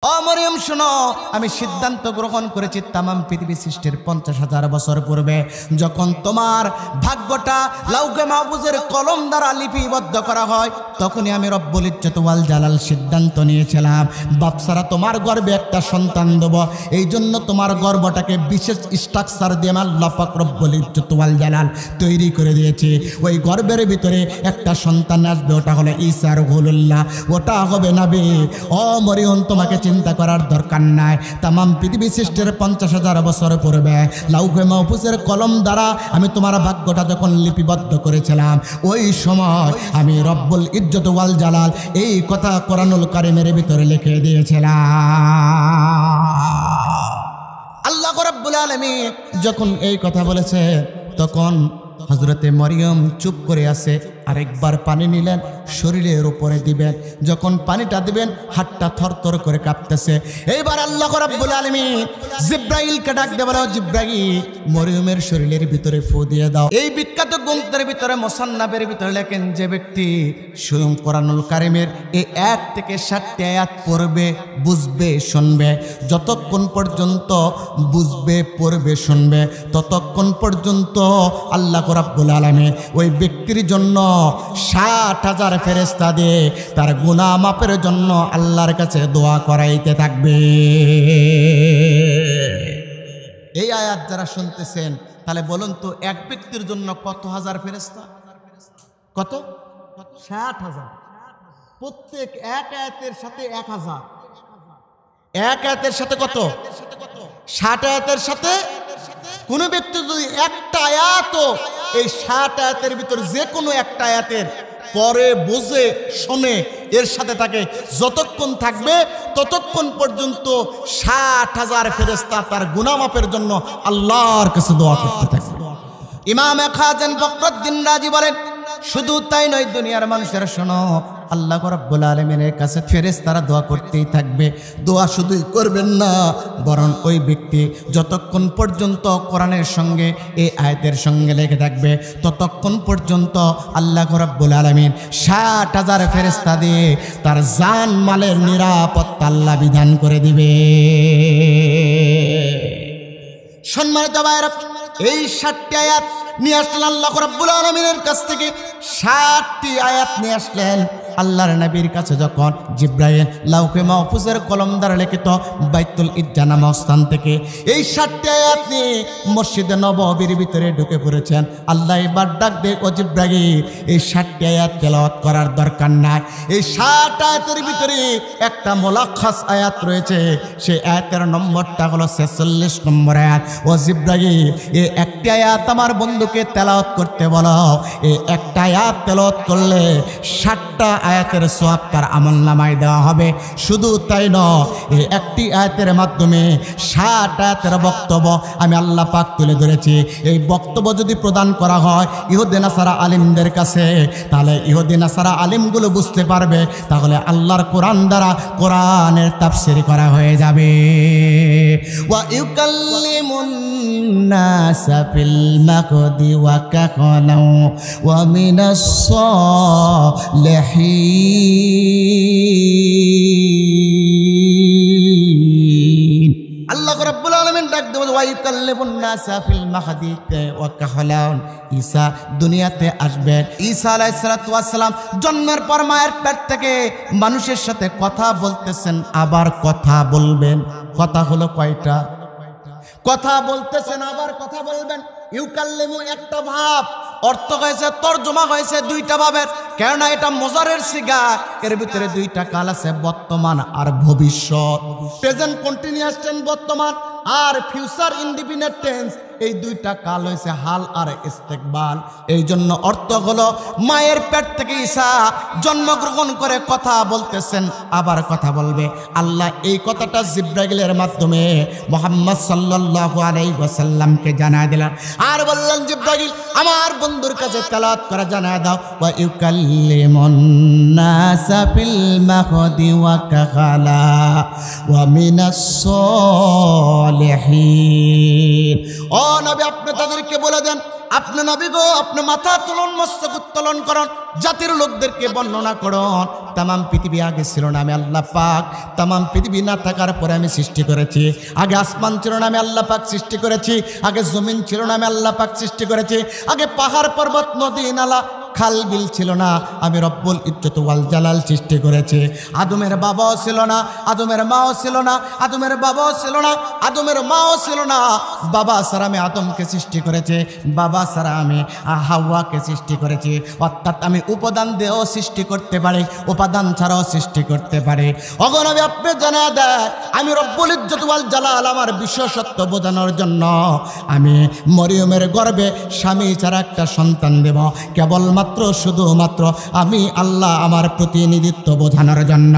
ও মরিয়ম শোনো, আমি সিদ্ধান্ত গ্রহণ করেছি তামাম পৃথিবী সৃষ্টির 50,000 বছর পূর্বে যখন তোমার ভাগ্যটা লাউহে মাহফুজের কলম দ্বারা লিপিবদ্ধ করা হয়, তখনই আমি রব্বুল ইজ্জত ওয়াল জালাল সিদ্ধান্ত নিয়েছিলাম বাপসারা তোমার গর্ভে একটা সন্তান দেব। এই জন্য তোমার গর্ভটাকে বিশেষ স্ট্রাকচার দিয়ে আমার আল্লাহ পাক রব্বুল ইজ্জত ওয়াল জালাল তৈরি করে দিয়েছি। ওই গর্ভের ভিতরে একটা সন্তান আসবে, ওটা হলো ঈসা রুহুল্লাহ, ওটা হবে নবী। ও মরিয়ম, তোমাকে চিন্তা করার দরকার নাই। তামাম পৃথিবী সৃষ্টির 50,000 বছর পূর্বে লাউহে মাহফুজের কলম দ্বারা আমি তোমার ভাগ্যটা যখন লিপিবদ্ধ করেছিলাম, ওই সময় আমি রব্বুল ইজ্জত ওয়াল জালাল এই কথা কোরআনুল কারীমের ভিতরে লিখে দিয়েছিলাম। আল্লাহ রাব্বুল আলামিন যখন এই কথা বলেছে, তখন হযরতে মরিয়ম চুপ করে আছে। আরেকবার পানি নিলেন, শরীরের উপরে দিবেন। যখন পানিটা দিবেন, হাতটা থরথর করে কাঁপতেছে। এইবার আল্লাহ রাব্বুল আলামিন জিব্রাইলকে ডাক দিয়ে বলে, জিব্রাইল, মরিয়মের শরীরের ভিতরে ফু দিয়ে দাও। এই বিখ্যাত গ্রন্থের ভিতরে মুসান্নাফের ভিতরে লেখেন, যে ব্যক্তি স্বয়ং কোরআনুল কারীমের এই 1 থেকে 7টি আয়াত পড়বে, বুঝবে, শুনবে, যতক্ষণ পর্যন্ত বুঝবে, পড়বে, শুনবে, ততক্ষণ পর্যন্ত আল্লাহ রাব্বুল আলামিন ওই ব্যক্তির জন্য 60,000 ফেরেশতা দিয়ে তার গুনাহ মাফের জন্য আল্লাহর কাছে দোয়া করাইতে থাকবে। এই আয়াত যারা শুনতেছেন, তাহলে বলুন তো, এক ব্যক্তির জন্য কত হাজার ফেরেশতা? কত? 60,000। প্রত্যেক এক আয়াতের সাথে 1,000। এক আয়াতের সাথে কত? 60 আয়াতের সাথে কোন ব্যক্তি যদি একটা আয়াতও এই 60 আয়াতের ভিতর যে কোনো একটা আয়াতের পরে বুঝে শোনে, এর সাথে থাকে, যতক্ষণ থাকবে ততক্ষণ পর্যন্ত 60,000 ফেরেশতা তার গুনাহ মাফের জন্য আল্লাহর কাছে দোয়া করতে থাকে। ইমাম খাজেন ফখরুদ্দিন রাজি বলেন, শুধু তাই নয়, দুনিয়ার মানুষেরা শোনো, আল্লাহ রাব্বুল আলামিনের কাছে ফেরেশতারা দোয়া করতেই থাকবে। দোয়া শুধুই করবেন না, বরং ওই ব্যক্তি যতক্ষণ পর্যন্ত কোরআনের সঙ্গে এই আয়াতের সঙ্গে লেগে থাকবে, ততক্ষণ পর্যন্ত আল্লাহ রাব্বুল আলামিন 60,000 ফেরেশতা দিয়ে তার জান মালের নিরাপত্তা আল্লাহ বিধান করে দিবে। সম্মানিত ভাইরা, এই 60টি আয়াত নিয়ে আসলেন আল্লাহ রাব্বুল আলামিনের কাছ থেকে। 60টি আয়াত নিয়ে আসলেন আল্লাহর নবীর কাছে। যখন জিব্রাইল লাউহে মাহফুজের কলম দ্বারা লিখিত বাইতুল ইজ্জা নামক স্থান থেকে এই 60টি আয়াত নিয়ে মসজিদে নববীর ভিতরে ঢুকে পড়েছেন, আল্লাহ এবার ডাক দিয়ে, ও জিব্রাইল, এই 60টি আয়াত তেলাওয়াত করার দরকার নাই। এই 60 আয়াতের ভিতরে একটা মুলাক্খাস আয়াত রয়েছে, সেই আয়াতের নম্বরটা হলো 46 নম্বর আয়াত। ও জিব্রাইল, এই একটি আয়াত আমার বন্ধুকে তেলাওয়াত করতে বলো। এই একটা আয়াত তেলাওয়াত করলে 60টা আয়াতের সওয়াব তার আমলনামায় দেওয়া হবে। শুধু তাই নয়, এই একটি আয়াতের মাধ্যমে 60 আয়াতের বক্তব্য আমি আল্লাহ পাক তুলে ধরেছি। এই বক্তব্য যদি প্রদান করা হয় ইহুদি নাসারা আলিমদের কাছে, তাহলে ইহুদি নাসারা আলিমগুলো বুঝতে পারবে, তাহলে আল্লাহর কোরআন দ্বারা কোরআনের তাফসীর করা হয়ে যাবে। ওয়া ইউকাল্লিমুন নাসা ফিল মাহদি ওয়া কাহলাউ ওয়া মিনাস সালিহিন। আল্লাহ রাব্বুল আলামিন ডাক দেন, ওয়া ইউকাল্লিমুন নাসা ফিল মাহদি ওয়া কাহলাউ। ঈসা দুনিয়াতে আসবেন। ঈসা আলাইহিস সালাতু ওয়াস সালাম জন্মের পর মায়ের পেট থেকে মানুষের সাথে কথা বলতেছেন, আবার কথা বলবেন। কথা হলো কয়টা? কথা বলতেছেন, আবার কথা বলবেন। ইউকাল্লিমু একটা ভাব, অর্থ হয়েছে, তরজমা হয়েছে 2টা ভাবের, কেননা এটা মুজারের সিগা। এর ভিতরে 2টা কাল আছে, বর্তমান আর ভবিষ্যৎ। প্রেজেন্ট কন্টিনিউয়াস টেন্স বর্তমান, আর ফিউচার ইনডিফিনিট টেন্স, এই 2টা কাল হয়েছে হাল আর ইস্তেকবাল। এই জন্য অর্থ হলো মায়ের পেট থেকে ঈসা জন্মগ্রহণ করে কথা বলতেছেন, আবার কথা বলবে। আল্লাহ এই কথাটা জিব্রাইলের মাধ্যমে মুহাম্মদ সাল্লাল্লাহু আলাইহি ওয়াসাল্লামকে জানায় দিলেন, আর বললেন, জিব্রাইল, আমার বন্ধুর কাছে তেলাওয়াত করে জানায় দাও, ওয়া ইউকাল্লিমুন নাসা ফিল মাহদি ওয়া কাহলা ওয়া মিনাস সালিহিন। ও নবী, আপনি তাদেরকে বলে দেন, আপনি নবী গো, আপনি মাথা তুলন, মস্তক উত্তোলন করুন, জাতির লোকদেরকে বর্ণনা করুন তামাম পৃথিবী আগে ছিল না, আমি আল্লাহ পাক তামাম পৃথিবী না থাকার পরে আমি সৃষ্টি করেছি। আগে আসমান ছিল না, আমি আল্লাহ পাক সৃষ্টি করেছি। আগে জমিন ছিল না, আমি আল্লাহ পাক সৃষ্টি করেছি। আগে পাহাড় পর্বত নদী নালা খাল বিল ছিল না, আমি রব্বুল ইজ্জত ওয়াল জালাল সৃষ্টি করেছি। আদমের বাবাও ছিল না, আদমের মাও ছিল না, আদমের বাবাও ছিল না, আদমের মাও ছিল না। বাবা ছাড়া আমি আদমকে সৃষ্টি করেছি, বাবা ছাড়া আমি হাওয়াকে সৃষ্টি করেছি। অর্থাৎ আমি উপাদান দিয়েও সৃষ্টি করতে পারি, উপাদান ছাড়াও সৃষ্টি করতে পারি। অগণবে আপনি জানা দেয় আমি রব্বুল ইজ্জত ওয়াল জালাল আমার বিশেষত্ব বোঝানোর জন্য আমি মরিয়মের গর্ভে স্বামী ছাড়া একটা সন্তান দেব, কেবলমাত্র শুধুমাত্র আমি আল্লাহ আমার প্রতিনিধিত্ব বোঝানোর জন্য।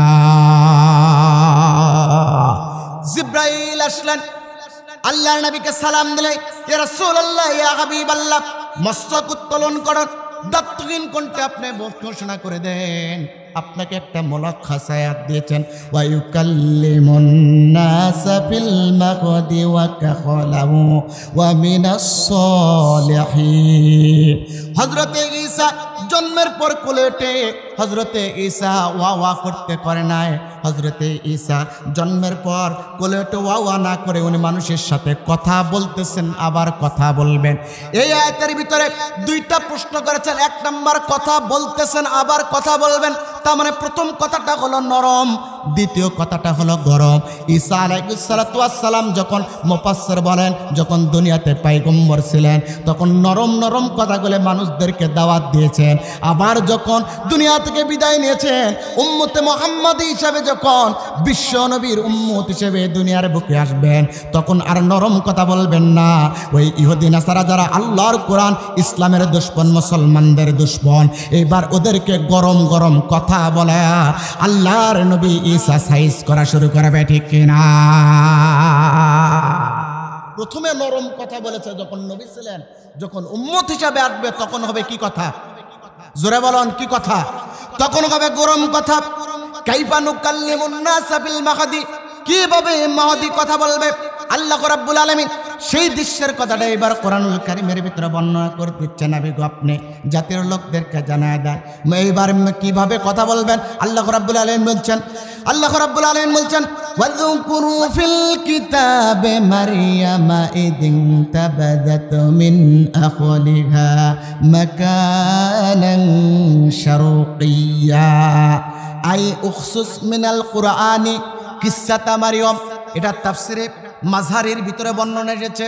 জিব্রাইল আসলেন, আল্লাহর নবীকে সালাম দিলেন, ইয়া রাসূলুল্লাহ, ইয়া হাবিবাল্লাহ, মস্তক উত্তোলন করুন, দাত্তহীন কণ্ঠে আপনি ঘোষণা করে দেন। আপনাকে একটা মুলাক্কাস আয়াত দিয়েছেন, ওয়া ইউকাল্লিমুন নাসা ফিল মাহদি ওয়া কাহলাহু ওয়া মিনাস সালিহিন। হযরতে ঈসা জন্মের পর কোলে উঠে হযরতে ঈসা ওয়া ওয়া করতে পারে নাই। হযরতে ঈসা জন্মের পর কোলে উঠে ওয়া ওয়া না করে উনি মানুষের সাথে কথা বলতেছেন, আবার কথা বলবেন। এই আয়াতের ভিতরে দুইটা প্রশ্ন করেছেন। এক নাম্বার, কথা বলতেছেন আবার কথা বলবেন, তার মানে প্রথম কথাটা হলো নরম, দ্বিতীয় কথাটা হলো গরম। ঈসা আলাইহিস সালাতু ওয়াস সালাম যখন মুফাসসির বলেন যখন দুনিয়াতে পয়গম্বর ছিলেন তখন নরম নরম কথাগুলো মানুষদেরকে দাওয়াত দিয়েছেন। আবার যখন দুনিয়া থেকে বিদায় নিয়েছেন, উম্মতে মুহাম্মাদী হিসাবে যখন বিশ্ব নবীর উম্মত হিসেবে দুনিয়ার বুকে আসবেন তখন আর নরম কথা বলবেন না। ওই ইহুদি নাসারা যারা আল্লাহর কোরআন ইসলামের দুশমন, মুসলমানদের দুশমন, এবার ওদেরকে গরম গরম কথা বলে আল্লাহর নবী ঈসা সাইজ করা শুরু করবে, ঠিক কিনা? প্রথমে নরম কথা বলেছে যখন নবী ছিলেন, যখন উম্মত হিসাবে আসবে তখন হবে কি কথা? জোরে বলুন, কি কথা? তখন হবে গরম কথা। কাইফা নুকাল্লিমুন নাসা ফিল মাহদি, কিভাবে মাহদি কথা বলবে? আল্লাহ রাব্বুল আলামিন সেই দৃশ্যের কথাটা এবার কোরআনুল কারীমের ভিতরে বর্ণনা করে দিচ্ছেন। নবী গো, আপনি জাতির লোকদেরকে জানায় দেন এইবার কিভাবে কথা বলবেন। আল্লাহ রাব্বুল আলামিন বলছেন, আল্লাহ রাব্বুল আলামিন বলছেন, ওয়াযকুরু ফিল কিতাবে মারইয়ামা ইদিন তাবাদাত মিন আখলিহা মাকানান শারকিয়্যা আই উখসুস মিনাল কুরআনি কিসসাতা মারইয়াম। এটা তাফসিরে মাযহারির ভিতরে বর্ণনা এসেছে।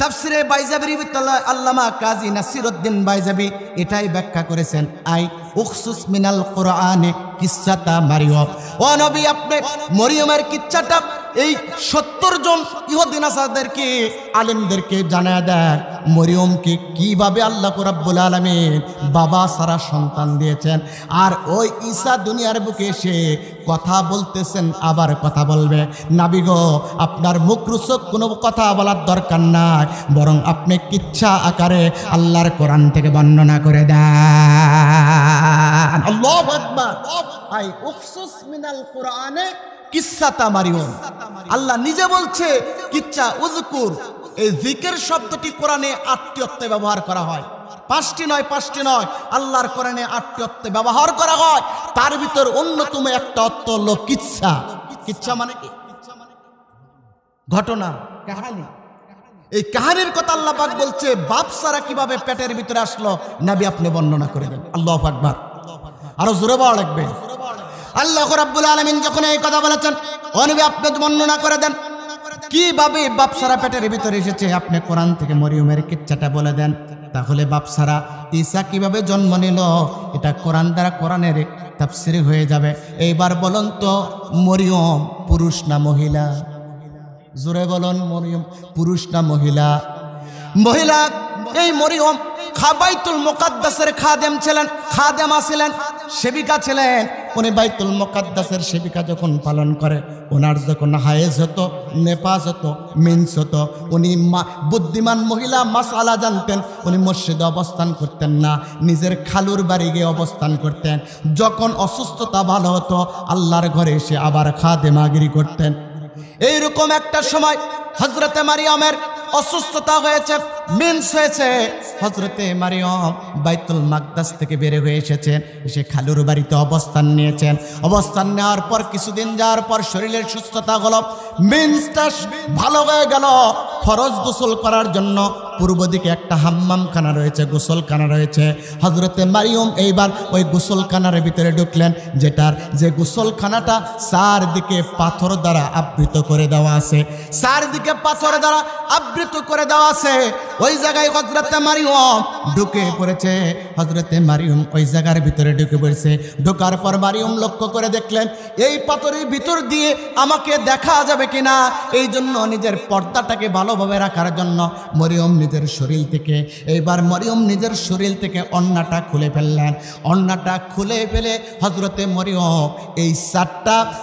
তাফসিরে বাইজাবির ভিতরে আল্লামা কাজী নাসিরউদ্দিন বাইজাবি এটাই ব্যাখ্যা করেছেন, আই উখসুস মিনাল কুরআনে কিসসাতা মারইয়াম। ও নবী, আপনি মরিয়মের কিচ্ছাটা এই 70 জন ইহুদি নাসারদেরকে, আলেমদেরকে জানায় দেন মরিয়মকে কিভাবে আল্লাহ রাব্বুল আলামিন বাবা সারা সন্তান দিয়েছেন। আর ওই ঈসা দুনিয়ার বুকে এসে কথা বলতেছেন, আবার কথা বলবে। নবী গো, আপনার মুখরোচক কোনো কথা বলার দরকার নাই, বরং আপনি কিচ্ছা আকারে আল্লাহর কোরআন থেকে বর্ণনা করে দেন। আল্লাহু আকবার। আই উখসুস মিনাল কুরআনে কিসসাতা মারইয়াম। আল্লাহ নিজে বলছে কিচ্ছা, উযকুর। এই জিকির শব্দটি কোরআনে 8টি অর্থে ব্যবহার করা হয়, 5টি নয়, 5টি নয়। আল্লাহর কোরআনে 8টি অর্থে ব্যবহার করা হয়। তার ভিতর অন্যতম একটা অর্থ হলো কিচ্ছা। কিচ্ছা মানে কি? ঘটনা, কাহিনী। এই কাহিনীর কথা আল্লাহ পাক বলছে, বাপ সারা কিভাবে পেটের ভিতরে আসলো, নবী আপনি বর্ণনা করে দেন। আল্লাহু আকবার। আরো জোরে বলা লাগবে। আল্লাহ রাব্বুল আলামিন যখন এই কথা বলেছেন, ও নবী আপনি বর্ণনা করে দেন কিভাবে বাপসারা পেটের ভিতরে এসেছে। আপনি কোরআন থেকে মরিয়মের কিচ্ছাটা বলে দেন। তাহলে বাপসারা ঈসা কিভাবে জন্ম নিল এটা কোরআন দ্বারা কোরআনের তাফসীর হয়ে যাবে। এইবার বলুন তো, মরিয়ম পুরুষ না মহিলা? জোরে বলুন, মরিয়ম পুরুষ না মহিলা? মহিলা। এই মরিয়ম বাইতুল মুকাদ্দাসের খাদেম ছিলেন, খাদেমা ছিলেন, সেবিকা ছিলেন। উনি বাইতুল মুকাদ্দাসের সেবিকা যখন পালন করে, ওনার যখন হায়েজ হতো, নেপাস হতো, মিন্স হতো, উনি বুদ্ধিমান মহিলা, মাসআলা জানতেন। উনি মসজিদে অবস্থান করতেন না, নিজের খালুর বাড়ি গিয়ে অবস্থান করতেন। যখন অসুস্থতা ভালো হতো আল্লাহর ঘরে এসে আবার খাদেমাগিরি করতেন। এইরকম একটা সময় হযরতে মারিয়ামের অসুস্থতা হয়েছে, মিন্স হয়েছে। হযরতে মারিয়ম বাইতুল মাকদাস থেকে বের হয়ে এসেছেন, এসে খালুর বাড়িতে অবস্থান নিয়েছেন। অবস্থান নেওয়ার পর কিছুদিন যাওয়ার পর শরীরের সুস্থতা হলো, মিন্সটা ভালো হয়ে গেল। ফরজ গোসল করার জন্য পূর্ব দিকে একটা হাম্মামখানা রয়েছে, গোসলখানা রয়েছে। হযরতে মারিয়ম এইবার ওই গোসলখানার ভিতরে ঢুকলেন, যে গোসলখানাটা চারদিকে পাথর দ্বারা আবৃত করে দেওয়া আছে, চারদিকে পাথর দ্বারা আবৃত করে দেওয়া আছে। ওই জায়গায় হযরতে মারিয়ম ঢুকে পড়েছে। হযরতে মারিয়ম ওই জায়গার ভিতরে ঢুকে পড়েছে। ঢোকার পর মারিয়ম লক্ষ্য করে দেখলেন এই পাথরের ভিতর দিয়ে আমাকে দেখা যাবে কিনা। এই জন্য নিজের পর্দাটাকে ভালোভাবে রাখার জন্য মরিয়ম নিজের শরীর থেকে ওড়নাটা খুলে ফেললেন। ওড়নাটা খুলে ফেলে হযরতে মরিয়ম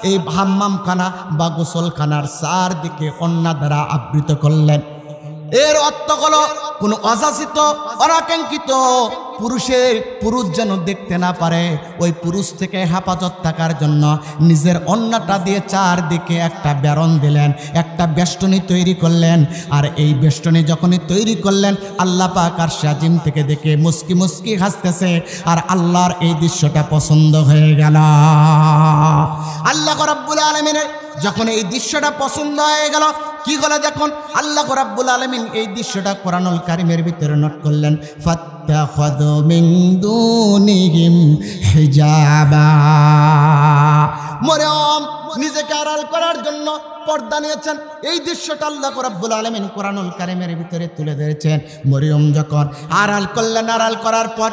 এই হাম্মামখানা বা গোসলখানার চারদিকে ওড়না দ্বারা আবৃত করলেন। এর অর্থ হলো কোনো অযাচিত অনাকাঙ্ক্ষিত পুরুষ যেন দেখতে না পারে, ওই পুরুষ থেকে হেফাজত থাকার জন্য নিজের ওড়নাটা দিয়ে চারদিকে একটা বেরন দিলেন, একটা বেষ্টনী তৈরি করলেন। আর এই বেষ্টনী যখনই তৈরি করলেন, আল্লাহ পাক আরশে আজিম থেকে দেখে মুস্কি মুস্কি হাসতেছে। আর আল্লাহর এই দৃশ্যটা পছন্দ হয়ে গেল। আল্লাহ রাব্বুল আলামিনের যখন এই দৃশ্যটা পছন্দ হয়ে গেল, কি হলো দেখুন, আল্লাহ রাব্বুল আলামিন এই দৃশ্যটা কোরআনুল কারীমের ভিতরে নোট করলেন। ফাত্তাখাযু মিন দুনিহিম হিজাবা। মরিয়ম নিজেকে আড়াল করার জন্য পর্দা নিয়েছেন। এই দৃশ্যটা আল্লাহ রাব্বুল আলামিন কোরআনুল কারীমের ভিতরে তুলে ধরেছেন। মরিয়ম যখন আড়াল করলেন, আড়াল করার পর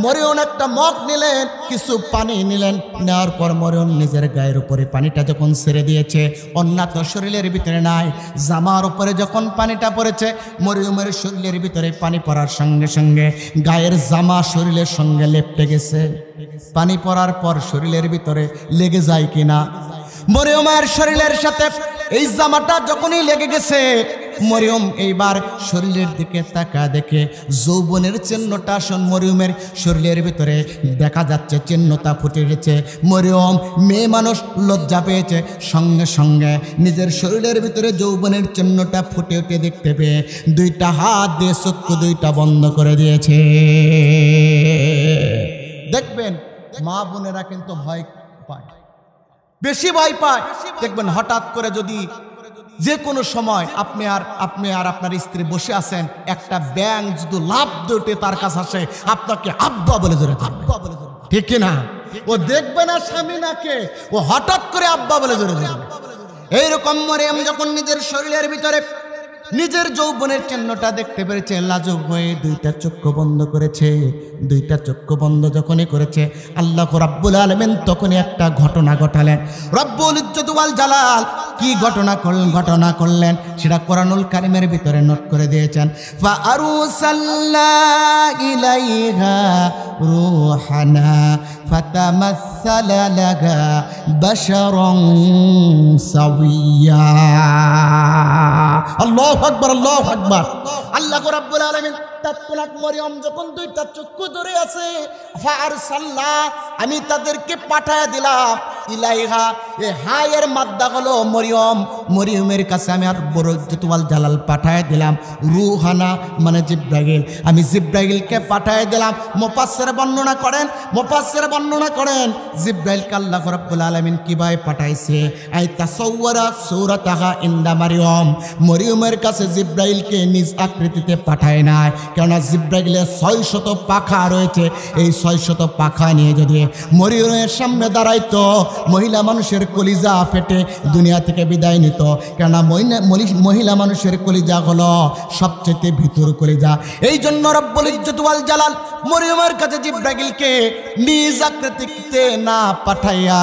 মরিয়ম একটা মগ নিলেন, কিছু পানি নিলেন। নেওয়ার পর মরিয়ম নিজের গায়ের উপরে পানিটা যখন ছেড়ে দিয়েছে, ওড়না তো শরীরের ভিতরে নাই, জামার উপরে যখন পানিটা পড়েছে, মরিয়মের শরীরের ভিতরে পানি পড়ার সঙ্গে সঙ্গে গায়ের জামা শরীরের সঙ্গে লেপটে গেছে। পানি পড়ার পর শরীরের ভিতরে লেগে যায় কিনা? মরিয়মের শরীরের সাথে এই জামাটা যখনই লেগে গেছে, মরিয়ম এইবার শরীরের দিকে তাকা দেখে যৌবনের চিহ্নটা মরিয়মের শরীরের ভিতরে দেখা যাচ্ছে, চিহ্নটা ফুটে গেছে। মরিয়ম মেয়ে মানুষ লজ্জা পেয়েছে, সঙ্গে সঙ্গে নিজের শরীরের ভিতরে যৌবনের চিহ্নটা ফুটে উঠে দেখতে পেয়ে দুইটা হাত দিয়ে চক্ষু দুইটা বন্ধ করে দিয়েছে। দেখবেন মা বোনেরা কিন্তু ভয় পায়, বেশি ভয় পায়। দেখবেন হঠাৎ করে যদি যে কোনো সময় আপনি আর আপনার স্ত্রী বসে আছেন, একটা ব্যাঙ যদি লাফ দিয়ে তার কাছে আসে, আপনাকে আব্বা বলে ধরে থাকবে, ঠিক কিনা? ও দেখবে না স্বামী নাকে, ও হঠাৎ করে আব্বা বলে ধরে থাকবে। এইরকম মরিয়ম যখন নিজের শরীরের ভিতরে নিজের যৌবনের চিহ্নটা দেখতে পেরেছে, লাজুক হয়ে দুইটা চক্ষু বন্ধ করেছে। দুইটা চক্ষু বন্ধ যখনই করেছে, আল্লাহ রাব্বুল আলামিন তখনই একটা ঘটনা ঘটালেন। রব্বুল ইজ্জত ওয়াল জালাল কি ঘটনা করলেন সেটা কোরআনুল কারীমের ভিতরে নোট করে দিয়েছেন। ফা আরসালনা ইলাইহা রূহানা ফাতামাসসালা লাহা বাশারান সাওয়্যা। আল্লাহু আকবার, আল্লাহু আকবার। আল্লাহ রাব্বুল আলামিন তৎক্ষণাৎ মরিয়ম যখন দুইটা চক্ষু ধরে আছে, ফারসালনা আমি তাদেরকে পাঠায় দিলাম, ইলাইহা এ হায়ের মাদ্দা হলো মরিয়মের কাছে আমি আর বড় ইজ্জত ওয়াল জালাল পাঠায় দিলাম। রূহানা মানে জিব্রাইল, আমি জিব্রাইলকে পাঠায় দিলাম। মুফাসসির বর্ণনা করেন জিব্রাইলকে আল্লাহ রাব্বুল আলামিন কিভাবে পাঠাইছে। আই তাসাওয়ারা সূরাতাহা ইনদা মরিয়মের কাছে জিব্রাইলকে নিজ আকৃতিতে পাঠায় নাই, কেননা জিব্রাইলের 600 পাখা রয়েছে। এই 600 পাখা নিয়ে যদি মরিয়মের সামনে দাঁড়াইতো, মহিলা মানুষের কলিজা ফেটে দুনিয়া থেকে বিদায় নিত। কেননা মহিলা মানুষের কলিজা হলো সবচেয়ে ভিতর কলিজা। এই জন্য রব্বুল ইজ্জত ওয়াল জালাল মরিয়মের কাছে জিব্রাইলকে নিজ আকৃতিতে না পাঠাইয়া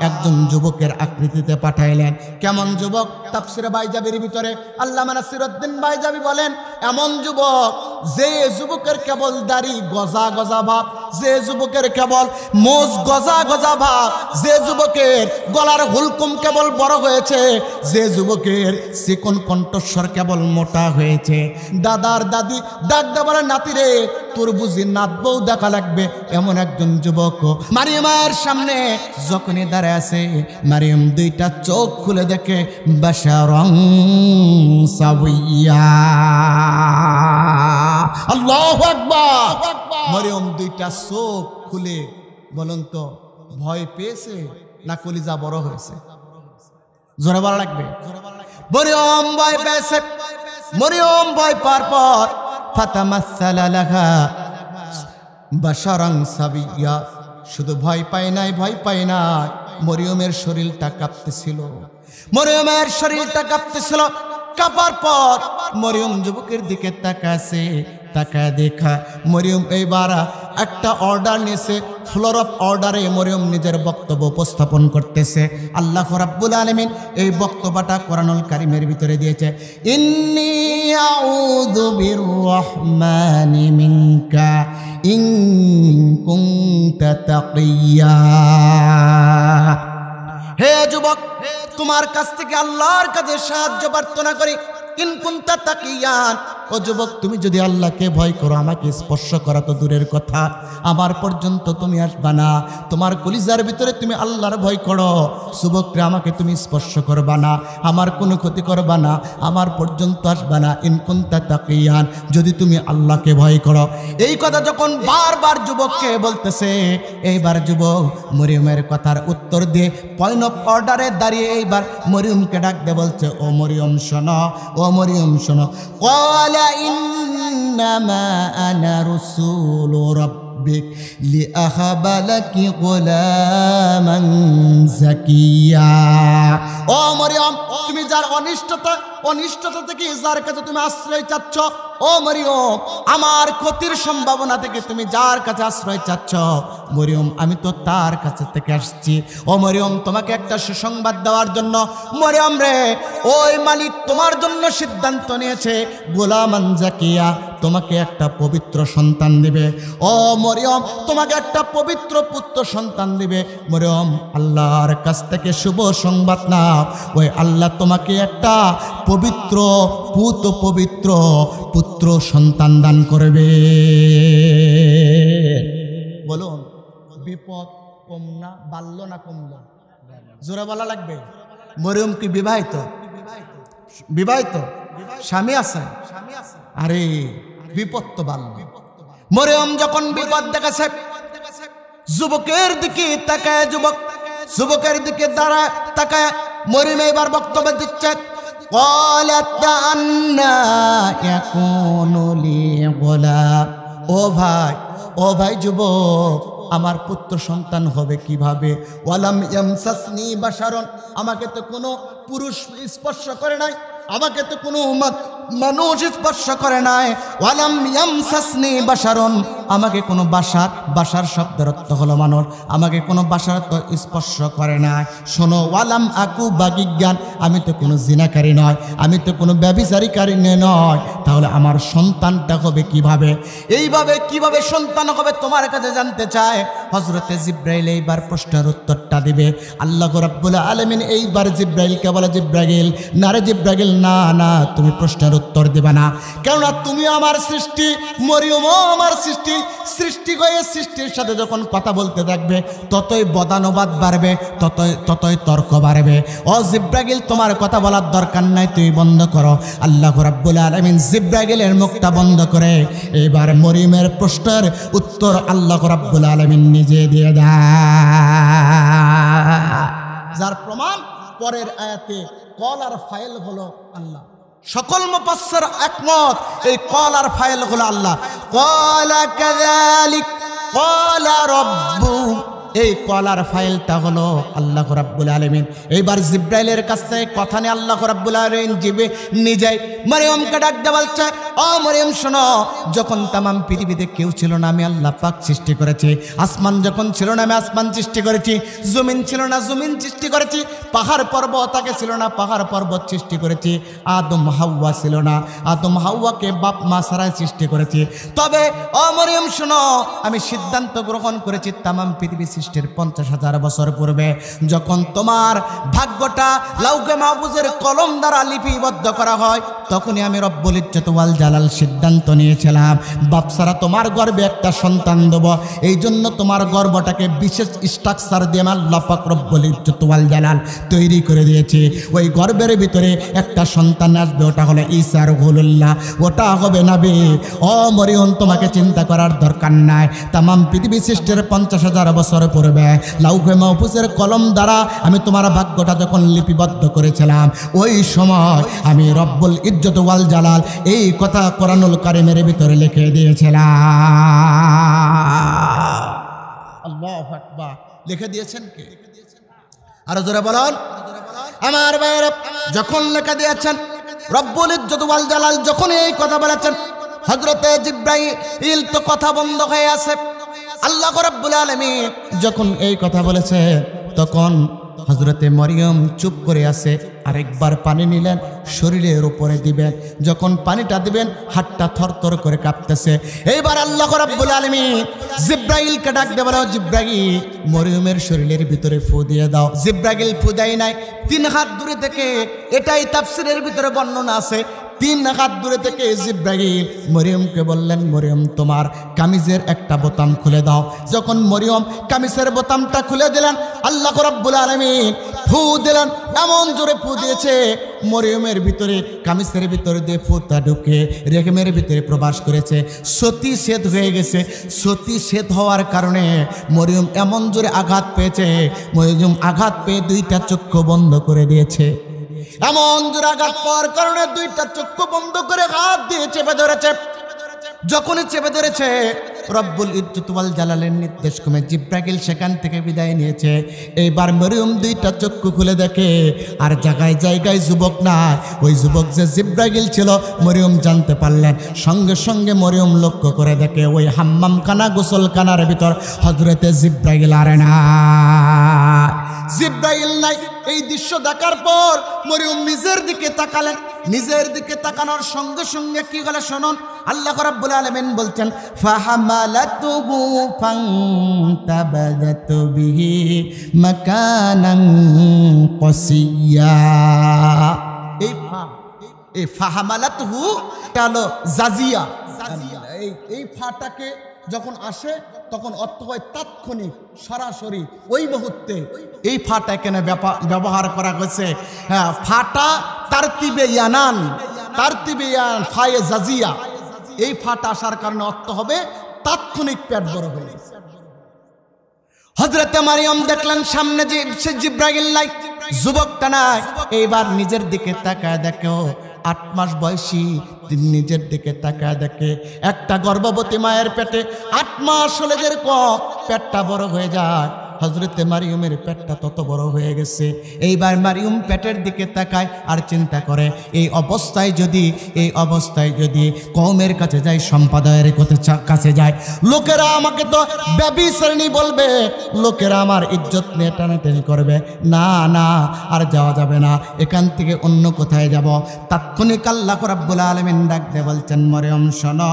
একজন যুবকের আকৃতিতে পাঠাইলেন। কেমন যুবক? তাফসীরে বাইজাবির ভিতরে আল্লামা নাসিরউদ্দিন বাইজাবি বলেন, এমন যুবক যে যুবকের কেবল দাড়ি গজা ভাব, যে যুবকের কেবল মোজ গজা গজা ভাব, যে যুবকের গলার হুলকুম কেবল বড় হয়েছে, যে যুবকের চিকন কণ্ঠস্বর কেবল মোটা হয়েছে, দাদার দাদি ডাক দেবার নাতিরে তোর বুঝি নাতবউ দেখা লাগবে, এমন একজন যুবক মারিয়ামের সামনে যখনই দাঁড়ায় আছে, মারিয়াম দুইটা চোখ খুলে দেখে বাশারং সাওয়্যা। আল্লাহু আকবার। মারিয়াম দুইটা চোখ খুলে বলুন তো ভয় পেয়েছে না কলিজা বড় হয়েছে? জোরে বলা লাগবে। মারিয়াম ভয় পেয়েছে। মারিয়াম ভয় পাওয়ার পর ফাতামাসসালা লাহা বাশারান সাবিয়্যা, শুধু ভয় পায় নাই, মরিয়মের শরীরটা কাঁপতেছিল, মরিয়মের শরীরটা কাঁপতেছিল। কাঁপার পর মরিয়ম যুবকের দিকে তাকাছে, তাকায় দেখা মরিয়ম এইবার একটা অর্ডার নিয়েছে, ফ্লোর অফ অর্ডারে মরিয়ম নিজের বক্তব্য উপস্থাপন করতেছে। আল্লাহ রাব্বুল আলামিন এই বক্তব্যটা কোরআনুল কারীমের ভিতরে দিয়েছে, ইন্নী আউযু বিররহমানি মিনকা ইন কুনতা তাকিয়্যা। হে যুবক, তোমার কাছ থেকে আল্লাহর কাছে সাহায্য প্রার্থনা করি, ইন কুনতা তাকিয়ান। ও যুবক, তুমি যদি আল্লাহকে ভয় করো, আমাকে স্পর্শ করা তো দূরের কথা, আমার পর্যন্ত তুমি আসবা না। তোমার কলিজার ভিতরে তুমি আল্লাহর ভয় করো, যুবকরা আমাকে তুমি স্পর্শ করবা না, আমার কোনো ক্ষতি করবা না, আমার পর্যন্ত আসবা না। ইন কুনতা তাকিয়ান, যদি তুমি আল্লাহকে ভয় করো। এই কথা যখন বারবার যুবককে বলতেছে, এইবার যুবক মরিয়মের কথার উত্তর দিয়ে পয়েন্ট অফ অর্ডারে দাঁড়িয়ে এইবার মরিয়মকে ডাক দিয়ে বলছে, ও মরিয়ম শোনো, ও মরিয়ম শোনো। ক্বালা ইন্নামা আনা রাসূলু রাব্বিক লিআহাবা লাকি গুলামান যাকিয়া। ও মরিয়ম, তুমি যার অনিষ্টতা থেকে যার কাছে তুমি আশ্রয় চাচ্ছ, ও মরিয়ম আমার ক্ষতির সম্ভাবনা থেকে তুমি যার কাছে আশ্রয় চাচ্ছ, মরিয়ম আমি তো তার কাছে থেকে আসছি। ও মরিয়ম, তোমাকে একটা সুসংবাদ দেওয়ার জন্য, মরিয়ম রে, ওই মালিক তোমার জন্য সিদ্ধান্ত নিয়েছে গোলামান জাকিয়া, তোমাকে একটা পবিত্র সন্তান দিবে। ও মরিয়ম, তোমাকে একটা পবিত্র পুত্র সন্তান দিবে। মরিয়ম, আল্লাহর কাছ থেকে শুভ সংবাদ নাও, ওই আল্লাহ তোমাকে একটা পবিত্র পুত্র সন্তান দান করবে। বলুন, বিপদ কম না, বাড়ল না কমল? জোরে বলা লাগবে। মরিয়ম কি বিবাহিত? বিবাহিত, স্বামী আছে। আরে বিপদ তো বাড়ল। মরিয়ম যখন বিপদ দেখেছে, যুবকের দিকে তাকায়, যুবকের দিকে দাঁড়ায় তাকায় মরিয়ম এবার বক্তব্য দিচ্ছে, قالت أنى يكون لي غلام। ও ভাই যুবক, আমার পুত্র সন্তান হবে কিভাবে? ওয়ালাম ইয়ামসাসনি বাশারুন, আমাকে তো কোনো পুরুষ স্পর্শ করে নাই, আমাকে তো কোনো মানুষ স্পর্শ করে নাই। ওয়ালাম ইয়ামসাসনি বাশারুন, আমাকে কোনো বাশার শব্দের অর্থ হলো মানুষ, আমাকে কোনো বাশার তো স্পর্শ করে নাই। শোনো, ওয়ালাম আকু বাগিজ্ঞান, আমি তো কোনো জিনাকারী নয়, আমি তো কোনো ব্যভিচারীকারী নয়, তাহলে আমার সন্তানটা হবে কিভাবে? এইভাবে কিভাবে সন্তান হবে তোমার কাছে জানতে চায়। হযরতে জিব্রাইল এইবার প্রশ্নের উত্তরটা দিবে। আল্লাহ রাব্বুল আলামিন এইবার জিব্রাইলকে বলে, জিব্রাইল না রে জিব্রাইল, না তুমি প্রশ্নের উত্তর দিবা না, কেননা তুমি আমার সৃষ্টি, মরিয়মও আমার সৃষ্টি। সৃষ্টি হয়ে সৃষ্টির সাথে যখন কথা বলতে থাকবে, ততই বদানুবাদ বাড়বে, ততই তর্ক বাড়বে। ও জিব্রাইল, তোমার কথা বলার দরকার নাই, তুমি বন্ধ করো। আল্লাহ রাব্বুল আলামিন জিব্রাইলের মুখটা বন্ধ করে এবার মরিয়মের প্রশ্নের উত্তর আল্লাহ রাব্বুল আলামিন নিজে দিয়ে দেয়। যার প্রমাণ পরের আয়াতে কল আর ফাইল হলো আল্লাহ। সকল মুফাসসির একমত, এই কল আর ফাইল হলো আল্লাহ। ক্বালা কাযালিক ক্বালা রাব্বু এই কলার ফাইলটা হলো আল্লাহ রাব্বুল আলামিন। এইবার জিব্রাইলের কাছ থেকে কথা নিয়ে আল্লাহ রাব্বুল আলামিন জিবে নিজেই মরিয়মকে ডাক দিয়ে বলছে, ও মরিয়ম শোনো, যখন তামাম পৃথিবীতে কেউ ছিল না আমি আল্লাহ পাক সৃষ্টি করেছি। আসমান যখন ছিল না আমি আসমান সৃষ্টি করেছি। জমিন ছিল না জমিন সৃষ্টি করেছি। পাহাড় পর্বত আগে ছিল না পাহাড় পর্বত সৃষ্টি করেছি। আদম হাওয়া ছিল না, আদম হাওয়াকে বাপ মা ছাড়াই সৃষ্টি করেছি। তবে ও মরিয়ম শোনো, আমি সিদ্ধান্ত গ্রহণ করেছি তামাম পৃথিবী সৃষ্টির 50,000 বছর পূর্বে যখন তোমার ভাগ্যটা লাউকে মাহফুজের কলম দ্বারা লিপিবদ্ধ করা হয়, তখনই আমি রব্বুল ইজ্জত ওয়াল জালাল সিদ্ধান্ত নিয়েছিলাম বাপসারা তোমার গর্ভে একটা সন্তান দেব। এই জন্য তোমার গর্ভটাকে বিশেষ স্ট্রাকচার দিয়ে আল্লাহ পাক রব্বুল ইজ্জত ওয়াল জালাল তৈরি করে দিয়েছি। ওই গর্ভের ভিতরে একটা সন্তান আসবে, ওটা হলো ঈসা রুহুল্লাহ, ওটা হবে নবী। ও মরিয়ম তোমাকে চিন্তা করার দরকার নাই। তামাম পৃথিবী সৃষ্টির 50,000 বছর পূর্বে লাউহে মাহফুজের কলম দ্বারা আমি তোমার ভাগ্যটা যখন লিপিবদ্ধ করেছিলাম, ওই সময় আমি রব্বুল ইজ্জত ওয়াল জালাল এই কথা কোরআনুল কারীমের ভিতরে লিখে দিয়েছিলাম। আল্লাহু আকবার। লিখে দিয়েছেন কে? আরো জোরে বলুন। আমার ভাইরা, যখন লেখা দিয়েছেন রব্বুল ইজ্জত ওয়াল জালাল যখন এই কথা বলেছেন, হযরতে জিবরাইল তো কথা বন্ধ হয়ে আছে। আল্লাহ রাব্বুল আলামিন যখন এই কথা বলেছে, তখন হযরতে মরিয়ম চুপ করে আছে। আরেকবার পানি নিলেন, শরীরের উপরে দিবেন। যখন পানিটা দিবেন, হাতটা থরথর করে কাঁপতেছে। এইবার আল্লাহ রাব্বুল আলামিন জিবরাইলকে ডাক দিয়ে বলে, জিবরাইল মরিয়মের শরীরের ভিতরে ফু দিয়ে দাও। জিবরাইল ফু দেয় নাই, 3 হাত দূরে থেকে, এটাই তাফসীরের ভিতরে বর্ণনা আছে, 3 হাত দূরে থেকে জিবরাইল মরিয়মকে বললেন, মরিয়ম তোমার কামিজের একটা বোতাম খুলে দাও। যখন মরিয়ম কামিজের বোতামটা খুলে দিলেন, আল্লাহ রাব্বুল আলামিন ফু দিলেন। এমন জোরে ফু দিয়েছে, মরিয়মের ভিতরে কামিজের ভিতরে দিয়ে ফুটা ঢুকে রেহেমের ভিতরে প্রবেশ করেছে। সতী ছেদ হয়ে গেছে। সতী ছেদ হওয়ার কারণে মরিয়ম এমন জোরে আঘাত পেয়েছে, মরিয়ম আঘাত পেয়ে 2টা চক্ষু বন্ধ করে দিয়েছে। এমন জোরে আঘাত পাওয়ার কারণে 2টা চক্ষু বন্ধ করে হাত দিয়ে চেপে ধরেছে। যখনই চেপে ধরেছে, রব্বুল ইজ্জত ওয়াল জালালের নির্দেশ ক্রমে জিবরাইল সেখান থেকে বিদায় নিয়েছে। এইবার মরিয়ম 2টা চক্ষু খুলে দেখে, আর জায়গায় জায়গায় যুবক না, ওই যুবক যে জিবরাইল ছিল মরিয়ম জানতে পারলেন। সঙ্গে সঙ্গে মরিয়ম লক্ষ্য করে দেখে ওই হাম্মামখানা গোসলখানার ভিতর হযরতে জিবরাইল আর না, জিবরাইল নাই। এই দৃশ্য দেখার পর মরিয়ম নিজের দিকে তাকালেন। নিজের দিকে তাকানোর সঙ্গে সঙ্গে কি হলো শুনুন। আল্লাহ রাব্বুল আলামিন বলছেন, ফাহামালাতুহু ফান্তাবাযাত বিহি মাকানান কসিয়া। এই ফাহামালাতুহু হলো জাজিয়া। এই ফাটাকে যখন আসে তখন অর্থ হয় তাৎক্ষণিক, সরাসরি, ওই মুহূর্তে। এই ফাটা এখানে ব্যবহার করা হয়েছে। হ্যাঁ, ফাটা তারতিবে ইয়ানান, তারতিবে ইয়ান ফায়ে জাজিয়া। এই ফাটা আসার কারণে অর্থ হবে তাৎক্ষণিক পেট বড় হয়ে। হযরতে মারিয়াম দেখলেন সামনে যে সে জিবরাইল নাই, যুবকটা নাই। এইবার নিজের দিকে তাকায় দেখো 8 মাস বয়সী, নিজের দিকে তাকায় দেখে একটা গর্ভবতী মায়ের পেটে 8 মাস হলে যেরকম পেটটা বড় হয়ে যায়, হযরতে মারিয়মের পেটটা তত বড় হয়ে গেছে। এইবার মারিয়ম পেটের দিকে তাকায় আর চিন্তা করে, এই অবস্থায় যদি কওমের কাছে যায়, সম্প্রদায়ের কাছে যায়, লোকেরা আমাকে তো ব্যভিচারিণী বলবে, লোকেরা আমার ইজ্জত নিয়ে টানাটানি করবে। না না, আর যাওয়া যাবে না, এখান থেকে অন্য কোথায় যাব। তাৎক্ষণিক আল্লাহ রাব্বুল আলামিন ডাক দিয়ে বলছেন, মরিয়ম শোনো,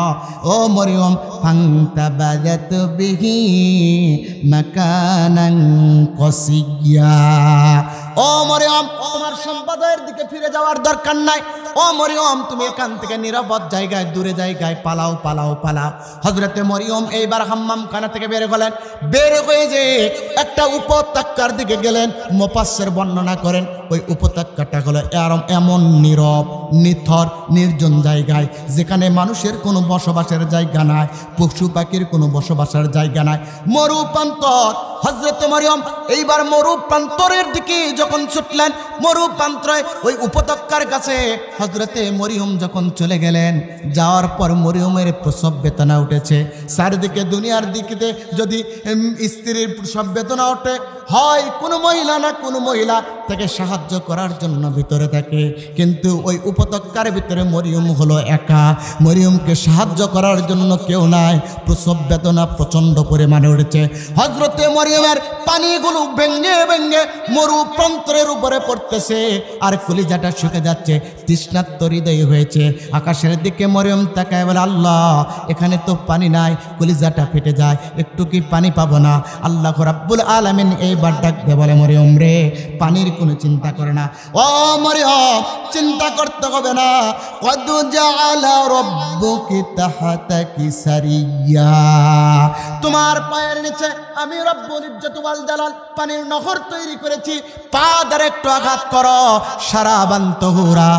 ও মরিয়ম, ফান্তাবাযাত বিহি মাকানান কসিয়া। ও মরিয়ম, তোমার সম্প্রদায়ের দিকে ফিরে যাওয়ার দরকার নাই। ও মরিয়ম, তুমি এখান থেকে নিরাপদ জায়গায়, দূরে জায়গায় পালাও। হযরতে মরিয়ম এইবার হাম্মামখানা থেকে বের হলেন। বের হয়ে যে একটা উপত্যকার দিকে গেলেন। মুফাসসির বর্ণনা করেন, ওই উপত্যকাটা হলো এমন নীরব, নিথর, নির্জন জায়গায়, যেখানে মানুষের কোনো বসবাসের জায়গা নাই, পশু পাখির কোনো বসবাসের জায়গা নাই। মরুপ্রান্তর, হযরত মরিয়ম এইবার মরু প্রান্তরের দিকে যখন ছুটলেন, মরু প্রান্তরে ওই উপত্যকার কাছে হযরতে মরিয়ম যখন চলে গেলেন, যাওয়ার পর মরিয়মের প্রসব বেদনা উঠেছে। চারিদিকে দুনিয়ার দিকে যদি স্ত্রীর প্রসব বেদনা ওঠে, হয় কোনো মহিলা না কোনো মহিলা তাকে সাহায্য করার জন্য ভিতরে থাকে, কিন্তু ওই উপত্যকার ভিতরে মরিয়ম হলো একা। মরিয়মকে সাহায্য করার জন্য কেউ নাই। প্রসব বেদনা প্রচণ্ড পরিমাণে উঠেছে। হযরতে মরিয়মের পানিগুলো ভেঙে ভেঙে মরু প্রান্তরের উপরে পড়তেছে, আর কলিজাটা শুকে যাচ্ছে, তৃষ্ণার্ত হৃদয় হয়েছে। আকাশের দিকে মরিয়ম তাকায় বলে, আল্লাহ এখানে তো পানি নাই, কলিজাটা ফেটে যায়, একটু কি পানি পাবো না? আল্লাহ রাব্বুল আলামিন এইবার ডাক দিয়ে বলে, মরিয়ম রে, পানির কোনো চিন্তা করে না। ও মরিয়ম, চিন্তা করতে হবে না। কদ জাআলা রাব্বুকি তাহতাকি সারিয়া, তোমার পায়ের নিচে আমি রব্বুল ইজ্জত ওয়াল জালাল পানির নহর তৈরি করেছি। পা দ্বারা একটু আঘাত করো, শারাবান তাহুরা,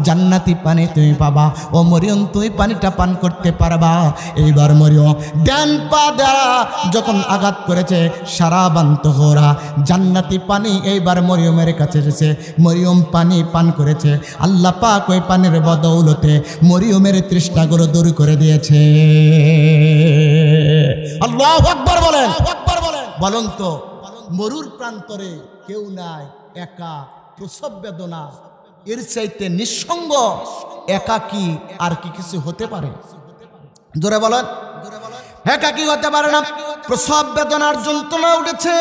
জান্নাতি পানি তুমি পাবা। ও মরিয়ম, তুমি পানিটা পান করতে পারবা। এইবার মরিয়ম ডান পা দ্বারা যখন আঘাত করেছে, শারাবান তাহুরা, জান্নাতি পানি এইবার মরিয়মের কাছে এসেছে। মরিয়ম পানি পান করেছে। আল্লাহ পাক ওই পানির বদৌলতে মরিয়মের তৃষ্ণাগুলো দূর করে দিয়েছে। আল্লাহু আকবার বলেন। বলুন তো, মরুর প্রান্তরে কেউ নাই, একা, প্রসব বেদনা, এর চাইতে নিঃসঙ্গ একাকী আর কি কিছু হতে পারে? জোরে বলেন। একাকী হতে পারে না। প্রসব বেদনার যন্ত্রণা উঠেছে,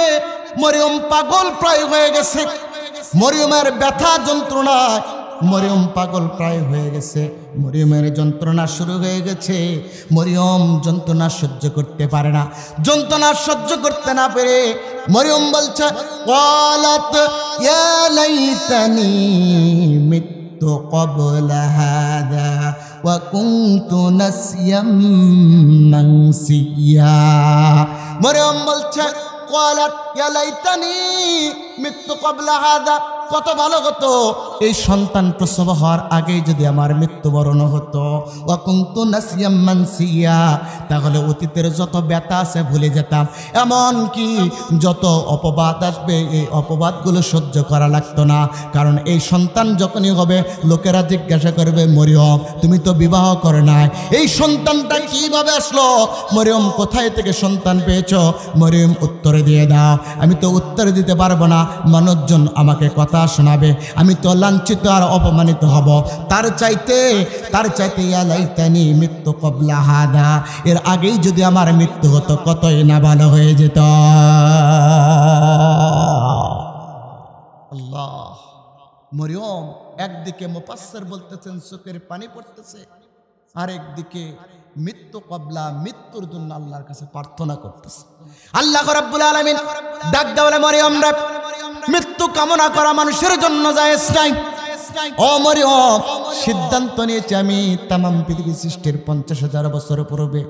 মরিয়ম পাগল প্রায় হয়ে গেছে। মরিয়মের ব্যথা যন্ত্রণায় মরিয়ম পাগল প্রায় হয়ে গেছে। মরিয়মের যন্ত্রণা শুরু হয়ে গেছে। মরিয়ম যন্ত্রণা সহ্য করতে পারে না। যন্ত্রণা সহ্য করতে না পেরে মরিয়ম বলছে, ওয়ালাত ইয়া লাইতানি মিতু ক্বাবলা হাযা ওয়া কুনতু নাসিয়াম মানসিয়া। মরিয়ম বলছে, ওয়ালাত ইয়া লাইতানি মিতু ক্বাবলা হাযা, কত ভালো হতো এই সন্তান প্রসব হওয়ার আগেই যদি আমার মৃত্যুবরণ হতো। ওয়া কুনতু নাসিয়াম মানসিয়া, তাহলে অতীতের যত ব্যথা আছে ভুলে যেতাম, এমন কি যত অপবাদ আসবে এই অপবাদগুলো সহ্য করা লাগতো না। কারণ এই সন্তান যখনই হবে, লোকেরা জিজ্ঞাসা করবে, মরিয়ম তুমি তো বিবাহ করে নাই, এই সন্তানটা কিভাবে আসলো? মরিয়ম কোথায় থেকে সন্তান পেয়েছ? মরিয়ম উত্তরে দিয়ে দাও। আমি তো উত্তর দিতে পারবো না, মানুষজন আমাকে কথা শোনাবে, আমি তো লাঞ্ছিত আর অপমানিত হব। তার চাইতে ইয়া লাইতানি মৃত্যু ক্বাবলা হাযা, এর আগেই যদি আমার মৃত্যু হতো কতই না ভালো হয়ে যেত। আল্লাহ। মরিয়ম একদিকে মুফাসসির বলতেছেন চোখের পানি পড়তেছে, আরেকদিকে মৃত্যু ক্বাবলা, মৃত্যুর জন্য আল্লাহর কাছে প্রার্থনা করতেছে। আল্লাহ রাব্বুল আলামিন ডাক দেওয়ালে, মরিয়ম রে, মৃত্যু কামনা করা মানুষের জন্য জায়েজ নাই। ও মরিয়ম, সিদ্ধান্ত নিয়েছি আমি তামাম পৃথিবী সৃষ্টির 50,000 বছর পূর্বে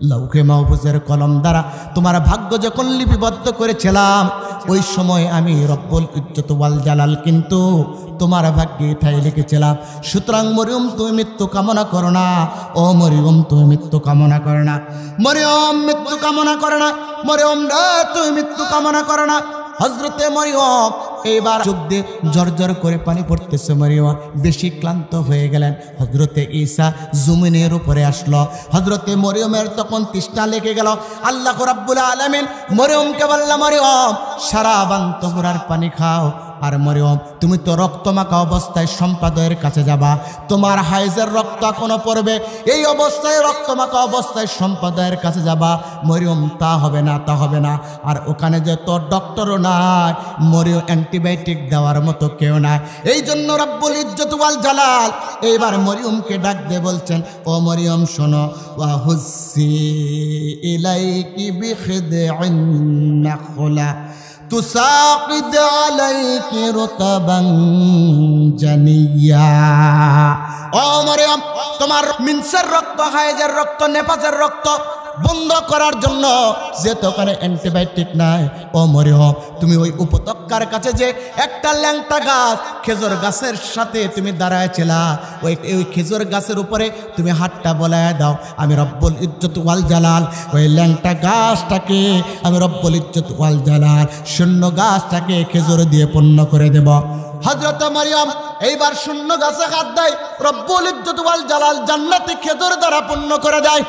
লৌহে মাহফুজের কলম দ্বারা তোমার ভাগ্য যখন লিপিবদ্ধ করেছিলাম, ওই সময় আমি রব্বুল ইজ্জত ওয়াল জালাল কিন্তু তোমার ভাগ্যে ঠাই লিখেছিলাম। সুতরাং মরিয়ম তুমি মৃত্যু কামনা করো না। ও মরিয়ম, তুমি মৃত্যু কামনা করো না। মরিয়ম মৃত্যু কামনা করে না। মরিয়ম রে, তুমি মৃত্যু কামনা করো না। হযরতে মরিয়ম এইবার চোখ দিয়ে ঝরঝর করে পানি পড়তেছে। মরিয়ম বেশি ক্লান্ত হয়ে গেলেন। হযরতে ঈসা জমিনের উপরে আসলো। হযরতে মরিয়মের তখন তৃষ্ণা লেগে গেল। আল্লাহ রাব্বুল আলামিন মরিয়মকে বলল, মরিয়ম শারাবান তাহুরার পানি খাও। আর মরিয়ম, তুমি তো রক্তমাখা অবস্থায় সম্পাদকের কাছে যাবা, তোমার হাইজের রক্ত এখনো পড়বে, এই অবস্থায় রক্তমাখা অবস্থায় সম্পাদকের কাছে যাবা। মরিয়ম, তা হবে না, তা হবে না। আর ওখানে যে তোর ডক্টরও নাই, মরিয়ম অ্যান্টিবায়োটিক দেওয়ার মতো কেউ নাই। এই জন্য রব্বুল ইজ্জত ওয়াল জালাল এইবার মরিয়মকে ডাক দিয়ে বলছেন, ও মরিয়ম শোনো, ওয়া হুসি ইলাইকি বিখিদইন নাখলা তুসাকিদ আলাইকি রুতাবান জানিয়া। ও মরিয়ম, তোমার মিনসের রক্ত, হায়েজের রক্ত, নেফাসের রক্ত বন্ধ করার জন্য, যেহেতু ওখানে অ্যান্টিবায়োটিক নাই, ও মরিয়ম তুমি ওই উপত্যকার কাছে যে একটা ল্যাংটা গাছ, খেজুর গাছের সাথে তুমি দাঁড়ায়ছিলা, ওই খেজুর গাছের উপরে তুমি হাতটা বলায় দাও, আমি রব্বুল ইজ্জত ওয়াল জালাল ওই ল্যাংটা গাছটাকে, আমি রব্বুল ইজ্জত ওয়াল জালাল শূন্য গাছটাকে খেজুর দিয়ে পূর্ণ করে দেব। হযরত মারিয়াম এইবার শূন্য গাছে হাত দেয়, রব্বুল ইজ্জত ওয়াল জালাল জান্নাতি খেজুর দ্বারা পূর্ণ করে দেয়।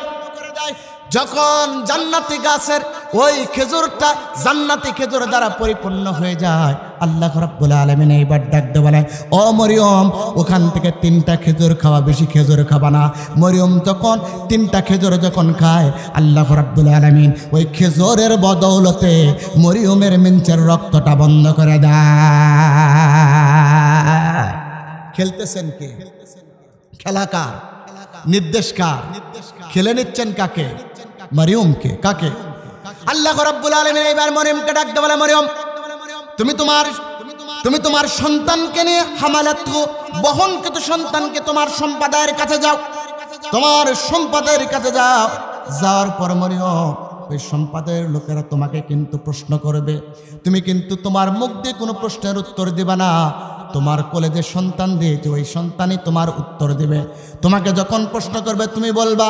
যখন জান্নাতি গাছের ওই খেজুরটা জান্নাতি খেজুর দ্বারা পরিপূর্ণ হয়ে যায়, আল্লাহ রাব্বুল আলামিন এইবার ডাক দিয়ে বলে, ও মরিয়ম ওখান থেকে 3টা খেজুর খাওয়া, বেশি খেজুর খাবা না। মরিয়ম তখন 3টা খেজুর যখন খায়, আল্লাহ রাব্বুল আলামিন ওই খেজুরের বদৌলতে মরিয়মের মিঞ্চের রক্তটা বন্ধ করে দেয়। খেলতেছেন কে? খেলা কার? নির্দেশ কার? খেলে নিচ্ছেন কাকে? মরিয়মকে। কাকে? আল্লাহ রাব্বুল আলামিন এবার মরিয়মকে ডাক দিয়ে বলে, মরিয়ম তুমি তোমার সন্তানকে নিয়ে হামালাতু বহনকৃত সন্তানকে তোমার সম্প্রদায়ের কাছে যাও, তোমার সম্প্রদায়ের কাছে যাও। যাওয়ার পর মরিয়ম ওই সম্প্রদায়ের লোকেরা তোমাকে কিন্তু প্রশ্ন করবে, তুমি কিন্তু তোমার মুখ দিয়ে কোনো প্রশ্নের উত্তর দিবা না, তোমার কোলে যে সন্তান দিয়েছে ওই সন্তানই তোমার উত্তর দিবে। তোমাকে যখন প্রশ্ন করবে তুমি বলবা,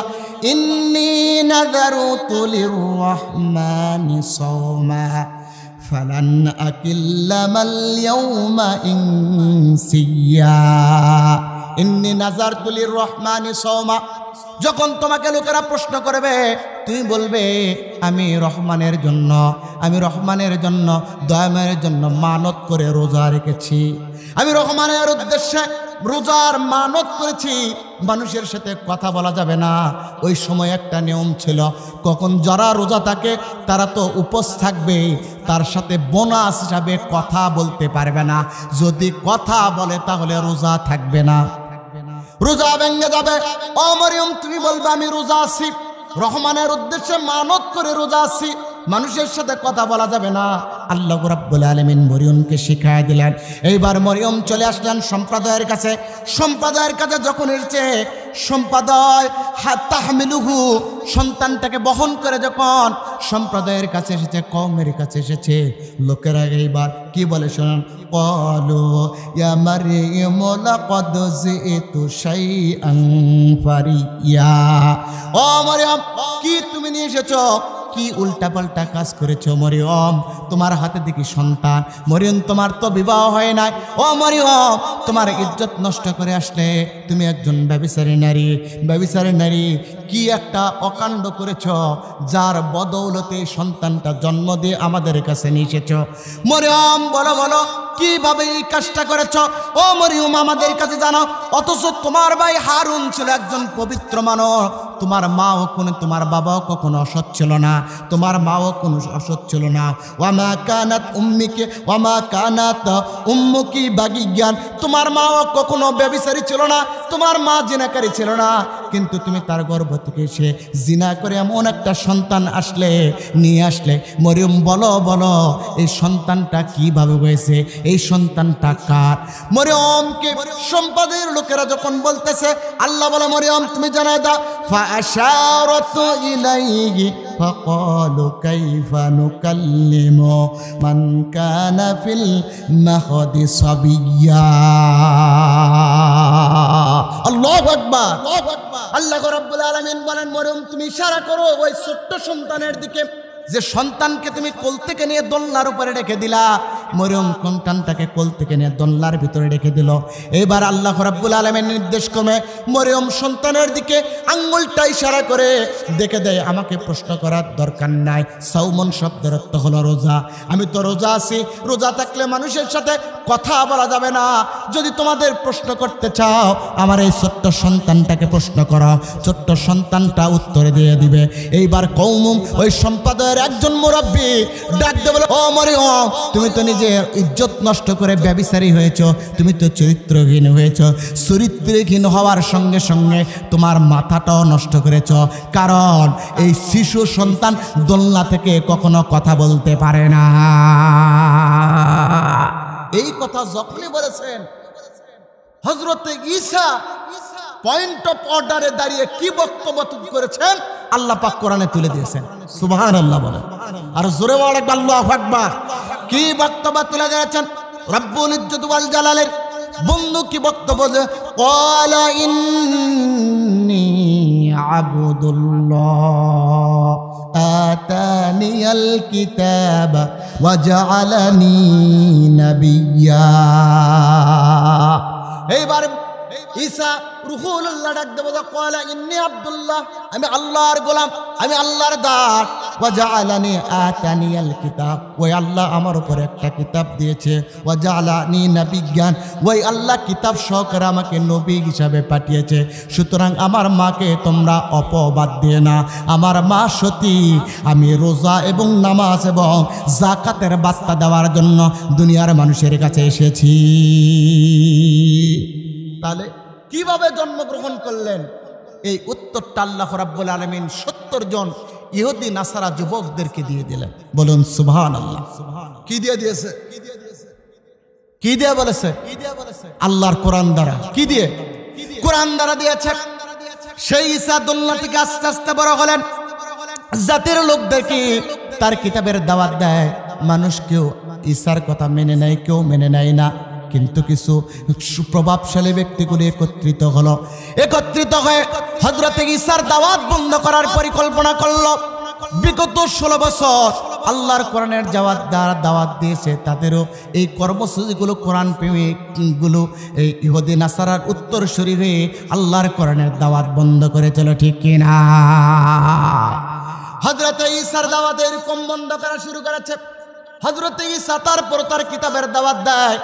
ইন্নী নাযারতু লিররহমানি সাওমা ফালান আকিল্লামাল ইয়াউমা ইনসিয়া। ইন্নী নাযারতু লিররহমানি সাওমা। যখন তোমাকে লোকেরা প্রশ্ন করবে তুমি বলবে, আমি রহমানের জন্য দয়াময়ের জন্য মানত করে রোজা রেখেছি, আমি রহমানের উদ্দেশ্যে রোজার মানত করেছি। মানুষের সাথে কথা বলা যাবে না। ওই সময় একটা নিয়ম ছিল, কখন যারা রোজা থাকে তারা তো উপোস থাকবে, তার সাথে বোনাস হিসাবে কথা বলতে পারবে না। যদি কথা বলে তাহলে রোজা থাকবে না, রোজা ভেঙে যাবে। ও মরিয়ম তুমি বলবে, আমি রোজা আছি, রহমানের উদ্দেশ্যে মানত করে রোজা আছি, মানুষের সাথে কথা বলা যাবে না। আল্লাহ রাব্বুল আলামিন মরিয়মকে শিখায় দিলেন। এইবার মরিয়ম চলে আসলেন সম্প্রদায়ের কাছে। সম্প্রদায়ের কাছে যখন এসেছে, সম্প্রদায় তাহমিলুহু সন্তানটাকে বহন করে যখন সম্প্রদায়ের কাছে এসেছে, কওমের কাছে এসেছে, লোকেরা এইবার কি বলে শোনান, ক্বালু ইয়া মারইয়ামু লাকাদ জিতু শাইআন ফারিয়া। ও মরিয়ম কি তুমি নিয়ে এসেছো? কি উল্টাপাল্টা কাজ করেছো মরিয়ম? তোমার হাতে দেখি সন্তান। মরিয়ম তোমার তো বিবাহ হয় নাই। ও মরিয়ম তোমার ইজ্জত নষ্ট করে আসলে তুমি একজন ব্যভিচারী নারী। কি একটা অকাণ্ড করেছো, যার বদৌলতে সন্তানটা জন্ম দিয়ে আমাদের কাছে নিয়ে এসেছো। মরিয়ম বলো কিভাবে এই কাজটা করেছো? ও মরিয়ম আমাদের কাছে জানো, অথচ তোমার ভাই হারুন ছিল একজন পবিত্র মানুষ। তোমার মাও কোনো, তোমার বাবাও কখনো অসৎ ছিল না, তোমার মাও কোনো অসৎ ছিল না। ওয়ামা কানাত উম্মুকি বাগিয়ান, তোমার মাও কখনো ব্যভিচারী ছিল না, তোমার মা জিনাকারী ছিল না। কিন্তু তুমি তার গর্ভ থেকে সে জিনা করে এমন একটা সন্তান নিয়ে আসলে। মরিয়ম বলো এই সন্তানটা কিভাবে হয়েছে, এই সন্তানটা কার? মরিয়মকে সম্প্রদায়ের লোকেরা যখন বলতেছে, আল্লাহ বলে মরিয়ম তুমি জানায় দাও। ফাআশারাতু ইলাইহি ফাকালু কাইফা নুকাল্লিমু মান কানা ফিল মাহদি সাবিয়্যা। আল্লাহু আকবার। আল্লাহ রাব্বুল আলামিন বলেন, মরিয়ম তুমি ইশারা করো ওই ছোট্ট সন্তানের দিকে, যে সন্তানকে তুমি কোল থেকে নিয়ে দোলনার উপরে রেখে দিলা। মরিয়ম সন্তানটাকে কোল থেকে নিয়ে দোলনার ভিতরে রেখে দিল। এবার আল্লাহ রাব্বুল আলামিনের নির্দেশ ক্রমে মরিয়ম সন্তানের দিকে আঙ্গুলটা ইশারা করে দেখে দেয়, আমাকে প্রশ্ন করার দরকার নাই। সাউমন শব্দের অর্থ হলো রোজা। আমি তো রোজা আছি, রোজা থাকলে মানুষের সাথে কথা বলা যাবে না। যদি তোমাদের প্রশ্ন করতে চাও, আমার এই ছোট্ট সন্তানটাকে প্রশ্ন করো, ছোট্ট সন্তানটা উত্তর দিয়ে দিবে। এইবার কওম ওই সম্প্রদায়ের একজন মুরব্বী ডাক দিয়ে বলে, ও মরিয়ম তুমি তো নিজের ইজ্জত নষ্ট করে ব্যভিচারী হয়েছো, তুমি তো চরিত্রহীন হয়েছো। চরিত্রহীন হওয়ার সঙ্গে সঙ্গে তোমার মাথাটাও নষ্ট করেছো, কারণ এই শিশু সন্তান দোলনা থেকে কখনো কথা বলতে পারে না। এই কথা যখনই বলেছেন, হযরত ঈসা পয়েন্ট অফ অর্ডারে দাঁড়িয়ে কি বক্তব্য করেছেন আল্লাহ পাক কোরআনে তুলে দিয়েছেন। সুবহানাল্লাহ বলেন, আর জোরে বলেন একবার আল্লাহু আকবার। কি বক্তব্য তুলে দিয়েছেন রব্বুল ইজ্জত ওয়াল জালালের বন্ধু, কি বক্তব্য? ক্বালা ইন্নী আবদুল্লাহ আতানিয়াল কিতাব ওয়া জাআলানি নাবিয়্যা। এইবার ঈসা রূহুল্লাহ ডাক দেব, ক্বালা ইন্নী আবদুল্লাহ, আমি আল্লাহর গোলাম, আমি আল্লাহর দাস। ওয়া জাআলানি আতানিয়াল কিতাব, ওই আল্লাহ আমার উপরে একটা কিতাব দিয়েছে। ওয়া জাআলানি নাবিয়্যান, ওই আল্লাহ কিতাব সহকারে আমাকে নবী হিসাবে পাঠিয়েছে। সুতরাং আমার মাকে তোমরা অপবাদ দিয়ে না, আমার মা সতী। আমি রোজা এবং নামাজ এবং যাকাতের বার্তা দেওয়ার জন্য দুনিয়ার মানুষের কাছে এসেছি। তাহলে কিভাবে জন্মগ্রহণ করলেন? এই উত্তরটা আল্লাহ রাব্বুল আলামিন 70 জন ইহুদি নাসারা যুবকদেরকে দিয়ে দিলেন। বলুন সুবহানাল্লাহ। কি দিয়ে দিয়েছে? কি দিয়ে বলেছে? আল্লাহর কোরআন দ্বারা। কি দিয়ে? কোরআন দ্বারা দিয়েছে। সেই ঈসা দুনিয়া থেকে আস্তে আস্তে বড় হলেন, জাতির লোকদেরকে তার কিতাবের দাওয়াত দেয়। মানুষ কেউ ঈসার কথা মেনে নেয়, কেউ মেনে নেয় না। কিন্তু কিছু সুপ্রভাবশালী ব্যক্তিগুলি একত্রিত হলো। একত্রিত হয়ে হযরত ঈসার দাওয়াত বন্ধ করার পরিকল্পনা করলো। বিগত 16 বছর আল্লাহর কোরআনের দাওয়াত দিয়েছে, তাদেরও এই কর্মসূচিগুলো কোরআন প্রেমিকগুলো এই ইহুদি নাসারার উত্তরসূরি হয়ে আল্লাহর কোরআনের দাওয়াত বন্ধ করেছিল। ঠিক কিনা? হযরত ঈসার দাওয়াত এরকম বন্ধ করা শুরু করেছে। হযরত ঈসা তারপর তার কিতাবের দাওয়াত দেয়।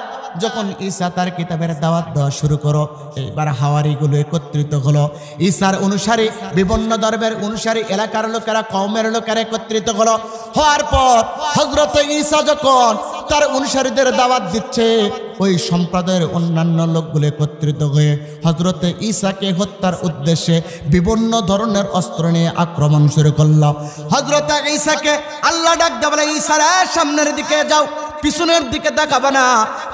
যখন ঈসা তার কিতাবের দাওয়াত দেওয়া শুরু করো, এইবার হাওয়ারিগুলো একত্রিত হলো। ঈসার অনুসারী, বিভিন্ন ধর্মের অনুসারী, এলাকার লোকেরা, কওমের লোকেরা একত্রিত হলো। হওয়ার পর হযরত ঈসা যখন তার অনুসারীদের দাওয়াত দিচ্ছে, ওই সম্প্রদায়ের অন্যান্য লোকগুলো একত্রিত হয়ে হযরত ঈসাকে হত্যার উদ্দেশ্যে বিভিন্ন ধরনের অস্ত্র নিয়ে আক্রমণ শুরু করলো। হযরত ঈসাকে আল্লাহ ডাক দিয়ে বলে, ঈসা রে, সামনের দিকে যাও, পিছনের দিকে তাকাবে না।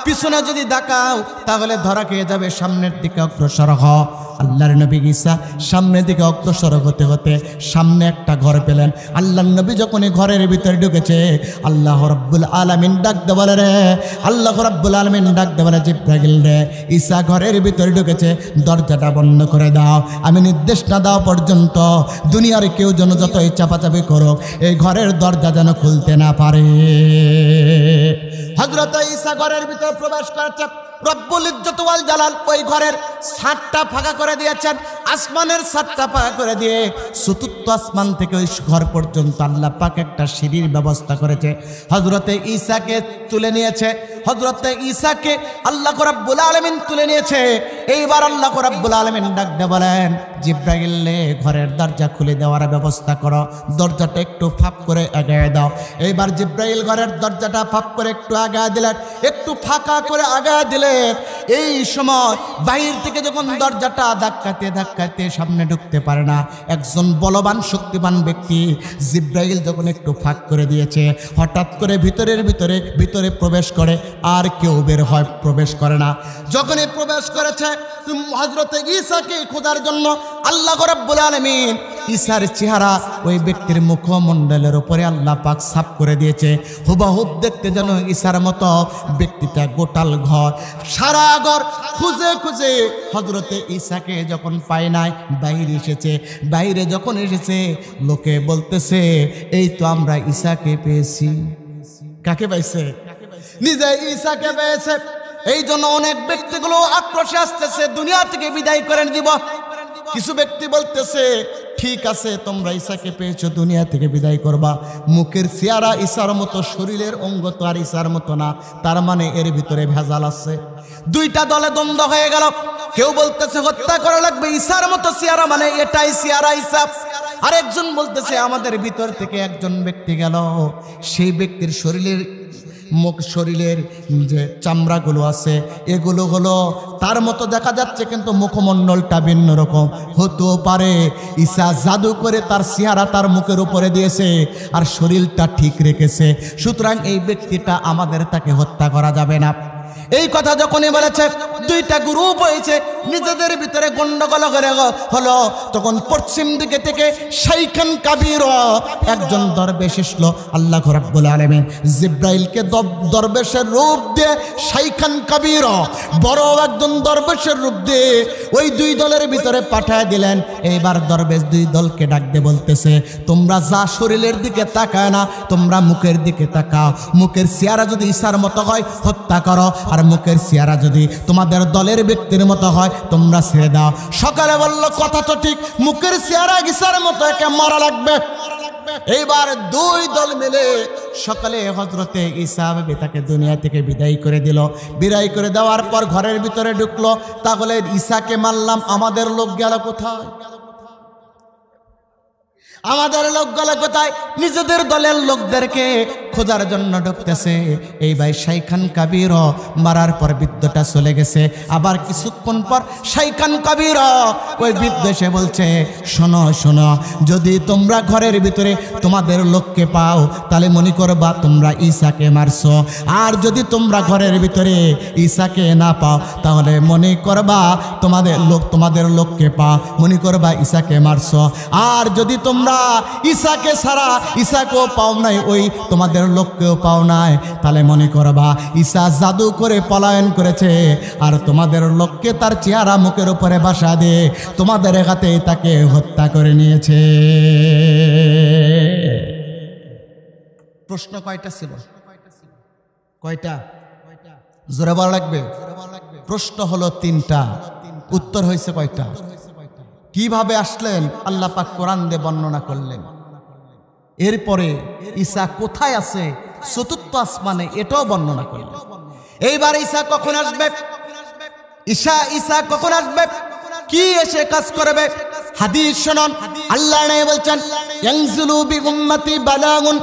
পিছনে যদি তাকাও তাহলে ধরা খেয়ে যাবে। সামনের দিকে অগ্রসর হও। আল্লাহর নবী ঈসা সামনের দিকে অগ্রসর হতে হতে সামনে একটা ঘর পেলেন। আল্লাহর নবী যখন এই ঘরের ভিতরে ঢুকেছে, আল্লাহ রাব্বুল আলামিন ডাক দিয়ে বলে, রে আল্লাহ রাব্বুল আলামিন ডাক দিয়ে বলে, জিবরাইল রে, ঈসা ঘরের ভিতরে ঢুকেছে, দরজাটা বন্ধ করে দাও। আমি নির্দেশ না দেওয়া পর্যন্ত দুনিয়ার কেউ যেন যতই চাপাচাপি করুক, এই ঘরের দরজা যেন খুলতে না পারে। হযরত ঈসা ঘরের ভিতরে প্রবেশ করেছে। রব্বুল ইজ্জত ওয়াল জালাল ওই ঘরের ছাদটা ফাঁকা করে দিয়েছেন। আসমানের ছাদটা ফাঁকা করে দিয়ে চতুর্থ আসমান থেকে ওই ঘর পর্যন্ত আল্লাহ পাক একটা সিঁড়ির ব্যবস্থা করেছে। হযরতে ঈসাকে তুলে নিয়েছে। হযরতে ঈসাকে আল্লাহ রাব্বুল আলামিন তুলে নিয়েছে। এইবার আল্লাহ রাব্বুল আলামিন ডাক দিয়ে বলেন, জিবরাইল রে, ঘরের দরজা খুলে দেওয়ার ব্যবস্থা করো, দরজাটা একটু ফাঁক করে আগায় দাও। এইবার জিবরাইল ঘরের দরজাটা ফাঁক করে একটু আগায় দিলেন, একটু ফাঁকা করে আগায় দিলেন। এই সময় বাইরে থেকে যখন দরজাটা ধাক্কাতে ধাক্কাতে সামনে ঢুকতে পারে না, একজন বলবান শক্তিমান ব্যক্তি জিবরাইল যখন একটু ফাঁক করে দিয়েছে, হঠাৎ করে ভিতরে প্রবেশ করে, আর কেউ বের হয় প্রবেশ করে না। যখনই প্রবেশ করেছে হযরত ঈসাকে খোঁজার জন্য আল্লাহ রাব্বুল আলামিন ঈসার চেহারা ওই ব্যক্তির মুখমণ্ডলের উপরে আল্লাহ পাক ছাপ করে দিয়েছে। হুবহুব দেখতে যেন ঈসার মতো ব্যক্তিটা। গোটাল ঘর, সারা ঘর খুঁজে খুঁজে হযরতে ঈসাকে যখন পায় নাই, বাইরে এসেছে। বাইরে যখন এসেছে, লোকে বলতেছে, এই তো আমরা ঈসাকে পেয়েছি। কাকে পাইছে? নিজে ঈসাকে পেয়েছে। এই জন্য অনেক ব্যক্তিগুলো আক্রোশে আসতেছে, দুনিয়া থেকে বিদায় করে দিব। কিছু ব্যক্তি বলতেছে, ঠিক আছে, তোমরা ঈসাকে পেয়েছো, দুনিয়া থেকে বিদায় করবা। মুখের চেহারা ঈসার মতো, শরীরের অঙ্গ তো আর ঈসার মতো না, তার মানে এর ভিতরে ভেজাল আছে। দুইটা দলে দ্বন্দ্ব হয়ে গেল। কেউ বলতেছে হত্যা করা লাগবে, ঈসার মতো চেহারা মানে এটাই চেহারা ঈসা। আরেকজন বলতেছে আমাদের ভিতর থেকে একজন ব্যক্তি গেল, সেই ব্যক্তির শরীরের যে চামড়াগুলো আছে এগুলো হলো তার মতো দেখা যাচ্ছে, কিন্তু মুখমণ্ডলটা ভিন্ন রকম। হতেও পারে ঈসা জাদু করে তার চেহারা তার মুখের উপরে দিয়েছে আর শরীরটা ঠিক রেখেছে। সুতরাং এই ব্যক্তিটা আমাদের, তাকে হত্যা করা যাবে না। এই কথা যখনই বলেছে দুইটা গ্রুপ হয়েছে, নিজেদের ভিতরে গন্ডগোল করে হলো। তখন পশ্চিম দিকে থেকে শাইখান কাবীর একজন দরবেশ এসলো। আল্লাহ রাব্বুল আলামিন জিব্রাইলকে দরবেশের রূপ দিয়ে শাইখান কাবীর বড় একজন দরবেশের রূপ দিয়ে ওই দুই দলের ভিতরে পাঠায় দিলেন। এইবার দরবেশ দুই দলকে ডাক দিয়ে বলতেছে, তোমরা যা শরীরের দিকে তাকায় না, তোমরা মুখের দিকে তাকাও। মুখের চেহারা যদি ঈসার মতো হয় হত্যা করো, আর মুখের চেহারা যদি তোমাদের দলের ব্যক্তির মতো হয় তোমরা ছেড়ে দাও। সকালে বলল কথা তো ঠিক, মুখের চেহারা ঈসার মতো একে মারা লাগবে। এইবার দুই দল মিলে সকালে হযরতে ঈসা তাকে দুনিয়া থেকে বিদায় করে দিল। বিদায় করে দেওয়ার পর ঘরের ভিতরে ঢুকলো। তাহলে ঈসাকে মারলাম, আমাদের লোক গেল কোথায়? আমাদের লোক গেল কোথায়? নিজেদের দলের লোকদেরকে খোঁজার জন্য ঢুকতেছে। এই ভাই শাইখান কাবীর মারার পর বৃদ্ধটা চলে গেছে। আবার কিছুক্ষণ পর শাইখান কাবীর ওই বৃদ্ধ এসে বলছে, শোনো শোনো, যদি তোমরা ঘরের ভিতরে তোমাদের লোককে পাও তাহলে মনে করবা তোমরা ঈসাকে মারছো, আর যদি তোমরা ঘরের ভিতরে ঈসাকে না পাও তাহলে মনে করবা তোমাদের লোককে পাও, মনে করবা ঈসাকে মারছো। আর যদি তোমরা ঈসাকে ছাড়া ঈসাকেও পাও নাই, ওই তোমাদের লোককেও পাও নাই, তাহলে মনে করবা ঈসা জাদু করে পলায়ন করেছে, আর তোমাদের লোককে তার চেহারা মুখের উপরে বাসা দিয়ে তোমাদের হাতে তাকে হত্যা করে নিয়েছে। প্রশ্ন কয়টা ছিল? কয়টা? জোরে বলা লাগবে। প্রশ্ন হলো তিনটা, উত্তর হয়েছে কয়টা? কিভাবে আসলেন আল্লাহ পাক কোরআন দিয়ে বর্ণনা করলেন। এরপরে ঈসা কোথায় আছে চতুর্থ আসমানে এটাও বর্ণনা করলেন। এইবার ঈসা কখন আসবে? ঈসা কখন আসবে? কি এসে কাজ করবে? হাদিস শুনুন। আল্লাহ নবী বলছেন, ইয়ানজিলু বি উম্মতি বালাগুন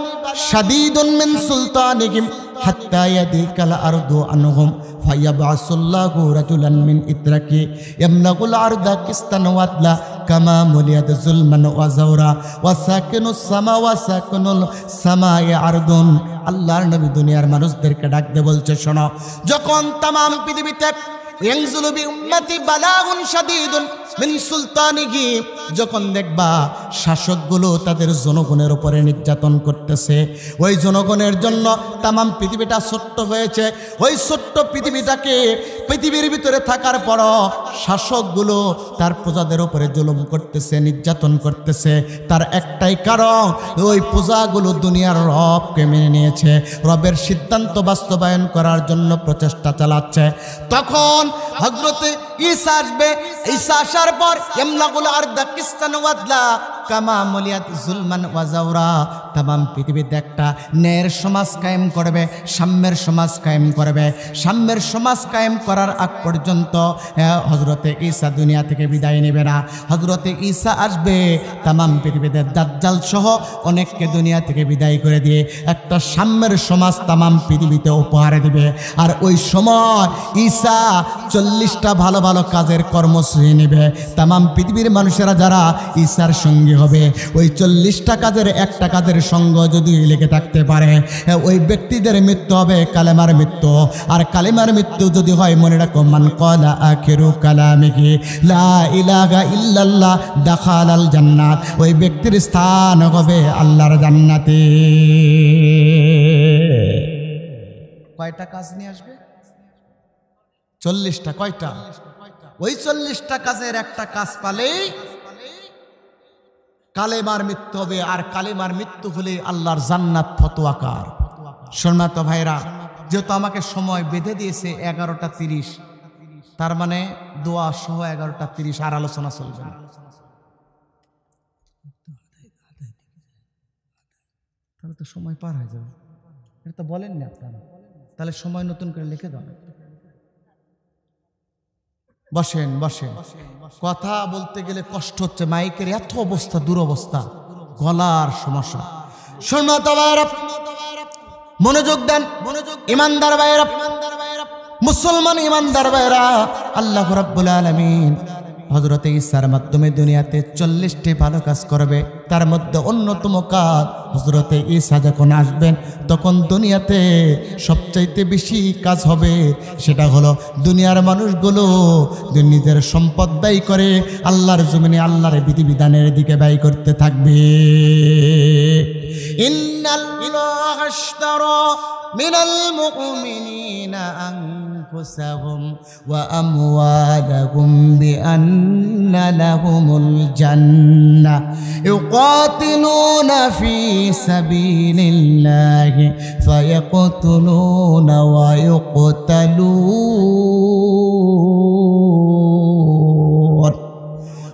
শাদীদুন মিন সুলতানিহিম হাত্তা ইয়াদিকাল আরদু আনহুম ফায়াবআসুল্লাহু রাজুলান মিন ইতরাকি ইয়ামলাকুল আরদা কিস্তান ওয়াদলা কামা মুলিয়াত যুলমান ওয়া যাওরা ওয়া সাকিনুস সামা ওয়া সাকিনুল সামাই আরদুন। আল্লাহর নবী দুনিয়ার মানুষদেরকে ডাক দিয়ে বলছে, শোনো, যখন তামাম পৃথিবীতে ইয়ানজিলু বি উম্মতি বালাগুন শাদীদুন মিন সুলতানিহি, যখন দেখবা শাসকগুলো তাদের জনগণের উপরে নির্যাতন করতেছে, ওই জনগণের জন্য তামাম পৃথিবীটা ছোট্ট হয়েছে। ওই ছোট্ট পৃথিবীর ভিতরে থাকার পরও শাসকগুলো তার প্রজাদের উপরে জুলুম করতেছে, নির্যাতন করতেছে। তার একটাই কারণ, ওই প্রজাগুলো দুনিয়ার রবকে মেনে নিয়েছে, রবের সিদ্ধান্ত বাস্তবায়ন করার জন্য প্রচেষ্টা চালাচ্ছে। তখন হযরতে ঈসা আসবে। ঈসা আসার পর ইয়ামলাকুল আরদা কিস্তান ওয়াদলা কামা মুলিয়াত যুলমান ওয়া যাওরা, তামাম পৃথিবীতে একটা ন্যায়ের সমাজ কায়েম করবে, সাম্যের সমাজ কায়েম করবে। সাম্যের সমাজ কায়েম করার আগ পর্যন্ত হযরতে ঈসা দুনিয়া থেকে বিদায় নেবে না। হযরতে ঈসা আসবে, তামাম পৃথিবীতে দাজ্জাল সহ অনেককে দুনিয়া থেকে বিদায় করে দিয়ে একটা সাম্যের সমাজ তামাম পৃথিবীতে উপহার দিবে। আর ওই সময় ঈসা 40টা ভালো ভালো কাজের কর্মসূচি নেবে। তামাম পৃথিবীর মানুষেরা যারা ঈসার সঙ্গী হবে, ওই 40টা কাজের একটা কাজের সঙ্গ যদি লেগে থাকতে পারে, ওই ব্যক্তিদের মৃত্যু হবে কালেমার মৃত্যু। আর কালেমার মৃত্যু যদি হয়, মনে রাখো, মান ক্বালা আখিরু কালামিহি লা ইলাহা ইল্লাল্লাহ দাখালাল জান্নাত, ওই ব্যক্তির স্থান হবে আল্লাহর জান্নাতে। কয়টা কাজ নিয়ে আসবে? 40টা। কয়টা? ওই 40টা কাজের একটা কাজ পালেই কালেমার মৃত্যু হবে। আর কালেমার মৃত্যু হলে আল্লাহর জান্নাত ফতোয়াকার। সম্মানিত ভাইরা, যেহেতু আমাকে সময় বেঁধে দিয়েছে 11টা 30, তার মানে দোয়া সহ 11টা 30 আর আলোচনা চলবে না। তাহলে তো সময় পার হয়ে যাবে। এটা তো বলেননি আপনারা, তাহলে সময় নতুন করে লিখে দাও। বসেন বসেন। কথা বলতে গেলে কষ্ট হচ্ছে, মাইকের এত অবস্থা, দুরবস্থা, গলার সমস্যা। সম্মানিত ভাইরা, মনোযোগ দেন, ইমানদার ভাইরা, মুসলমান ইমানদার ভাইরা, আল্লাহ রাব্বুল আলামিন হযরত ঈসার মাধ্যমে দুনিয়াতে 40টি ভালো কাজ করবে। তার মধ্যে অন্যতম কাজ, হযরত ঈসা যখন আসবেন তখন দুনিয়াতে সবচাইতে বেশি কাজ হবে, সেটা হলো দুনিয়ার মানুষগুলো নিজের সম্পদ ব্যয় করে আল্লাহর জমিনে আল্লাহর বিধিবিধানের দিকে ব্যয় করতে থাকবে। ইন্নাল্লাহা আশতারা মিনাল মুমিনিনা আনফুসাহুম ওয়া আমওয়ালাহুম বিআন্না লাহুমুল জান্নাহ ইউকাতিলুনা ফি সাবিলিল্লাহি ফায়াকতুলুনা ওয়া ইউকতালুন।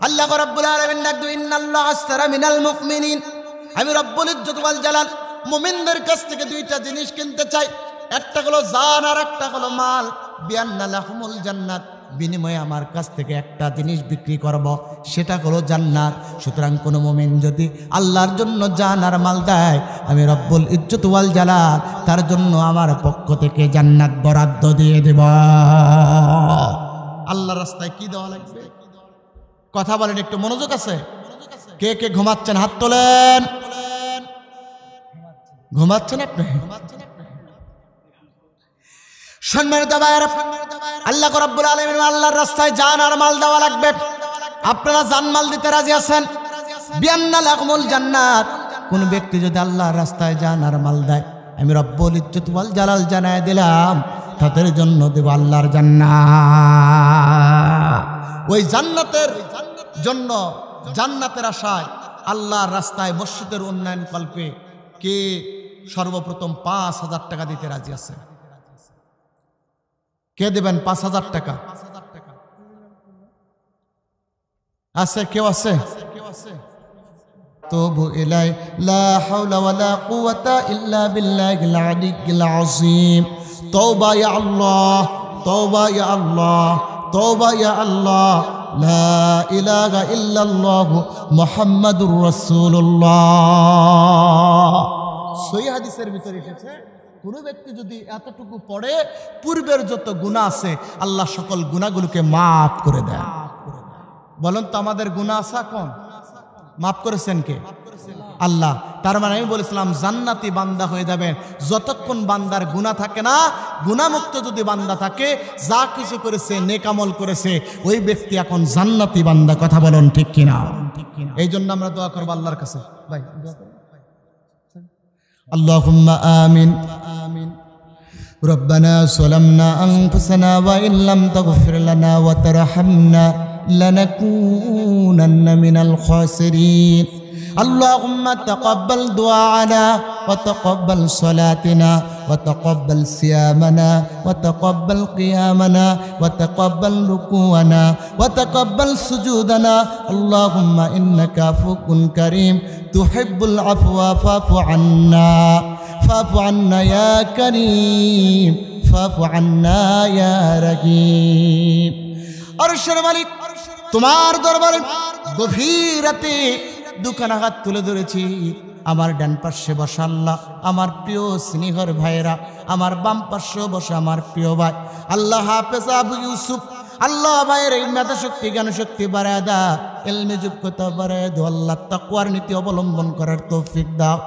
আল্লাহ রাব্বুল আলামিন ডাকতো ইন্নাল্লাহা আশতারা মিনাল মুমিনিন, আমি রব্বুল ইজ্জত ওয়াল জালাল মুমিনদের কাছ থেকে দুইটা জিনিস কিনতে চাই, একটা হলো জান আর একটা হলো মাল। বিআন্না লাহুমুল জান্নাত, বিনিময়ে আমার কাছ থেকে একটা জিনিস বিক্রি করব, সেটা হলো জান্নাত। সুতরাং কোনো মুমিন যদি আল্লাহর জন্য জান আর মাল দেয়, আমি রব্বুল ইজ্জত ওয়াল জালাল তার জন্য আমার পক্ষ থেকে জান্নাত বরাদ্দ দিয়ে দেব। আল্লাহর রাস্তায় কি দেওয়া লাগবে? কথা বলেন, একটু মনোযোগ আছে? কে কে ঘুমাচ্ছেন হাত তোলেন। ঘুমাচ্ছেন আপনি? সম্মানিত ভাইরা, আল্লাহ রাব্বুল আলামিন আল্লাহর রাস্তায় জান আর মাল দেওয়া লাগবে। আপনারা জান মাল দিতে রাজি আছেন? বিআন্না লাহুমুল জান্নাত, কোন ব্যক্তি যদি আল্লাহর রাস্তায় জান আর মাল দেয়, আমি রব্বুল ইজ্জত ওয়াল জালাল জানায় দিলাম তাদের জন্য দেব আল্লাহর জান্নাত। ওই জান্নাতের জন্য, জান্নাতের আশায় আল্লাহর রাস্তায় মসজিদের উন্নয়ন কল্পে কে সর্বপ্রথম 5,000 টাকা দিতে রাজি আছে? কে দেবেন 5,000 টাকা? আছে কেউ? আছে? তবু ইলাই লা হাওলা ওয়ালা কুওয়াতা ইল্লা বিল্লাহিল আলিয়্যিল আযীম। তওবা ইয়া আল্লাহ, তওবা ইয়া আল্লাহ, তওবা ইয়া আল্লাহ, লা ইলাহা ইল্লাল্লাহ মুহাম্মাদুর রাসূলুল্লাহ। সহিহ হাদিসের ভিতরে এসেছে, কোনো ব্যক্তি যদি এতটুকু পড়ে, পূর্বের যত গুনাহ আছে আল্লাহ সকল গুনাহগুলোকে মাফ করে দেয়। বলেন তো আমাদের গুনাহ আছে কোন? মাফ করেছেন কে? আল্লাহ। তার মানে আমি বলেছিলাম জান্নাতি বান্দা হয়ে যাবেন যতক্ষণ বান্দার গুনাহ থাকে না। গুনাহমুক্ত যদি বান্দা থাকে, যা কিছু করেছে নেক আমল করেছে, ওই ব্যক্তি এখন জান্নাতি বান্দা। কথা বলেন ঠিক কিনা? এই জন্য আমরা দোয়া করব আল্লাহর কাছে। ভাই আল্লাহুম্মা আমিন। রব্বানা যালামনা আনফুসানা ওয়া ইল্লাম তাগফির লানা ওয়া তারহামনা লানাকুনান্না মিনাল খাসিরিন। اللهم تقبل دعاءنا وتقبل صلاتنا وتقبل صيامنا وتقبل قيامنا وتقبل ركوعنا وتقبل سجودنا. اللهم إنك عفو كريم تحب العفو فاعف عنا، فاعف عنا يا كريم، فاعف عنا يا رحيم। আরশের মালিক, তোমার দরবারে গভীর রাতে দুখানা হাত তুলে ধরেছি। আমার ডান পাশে বসা আল্লাহ আমার প্রিয় স্নেহর ভাইরা, আমার বাম পাশে বসা আমার প্রিয় ভাই আল্লাহ হাফেজ আবু ইউসুফ। আল্লাহ ভাইয়ের এই মেধা শক্তি জ্ঞান শক্তি বাড়ায় দাও, ইলমে যোগ্যতা বাড়ায় দাও। আল্লাহ তাকওয়ার নীতি অবলম্বন করার তৌফিক দাও।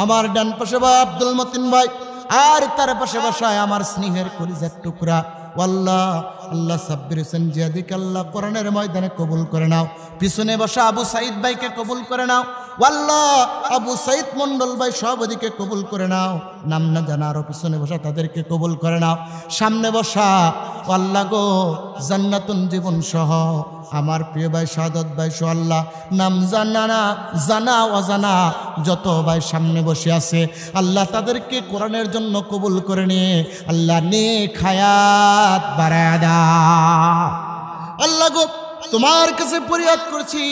আমার ডান পাশে ভাই আব্দুল মতিন ভাই, আর তার পাশে বসায় আমার স্নেহের কলিজার টুকরা আল্লাহ। আল্লাহ সাব্বির হোসেন জিয়াদিকে আল্লাহ কোরআনের ময়দানে কবুল করে নাও। পিছনে বসা আবু সাইদ ভাইকে কবুল করে নাও আল্লাহ। আবু সাইদ মন্ডল ভাই সভাপতিকে কবুল করে নাও। নাম না জানা আরো পিছনে বসা তাদেরকে কবুল করে নাও। সামনে বসা আল্লাহ গো জান্নাতুন জীবন সহ আমার প্রিয় ভাই সাদত ভাই সহ আল্লাহ, নাম জানা না জানা অজানা যত ভাই সামনে বসে আছে আল্লাহ, তাদেরকে কোরআনের জন্য কবুল করে নিয়ে আল্লাহ নেক হায়াত বাড়ায় দাও। আল্লাহ গো তোমার কাছে ফরিয়াদ করছি,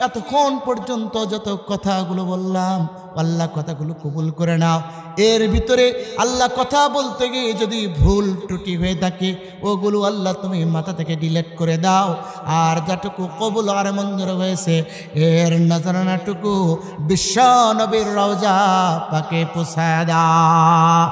এতক্ষণ পর্যন্ত যত কথাগুলো বললাম আল্লাহ কথাগুলো কবুল করে নাও। এর ভিতরে আল্লাহ কথা বলতে গিয়ে যদি ভুল ত্রুটি হয়ে থাকে ওগুলো আল্লাহ তুমি মাথা থেকে ডিলিট করে দাও। আর যতটুকু কবুল আর মঞ্জুর হয়েছে এর নজরানাটুকু বিশ্ব নবীর রওজা পাকে পৌঁছায় দাও।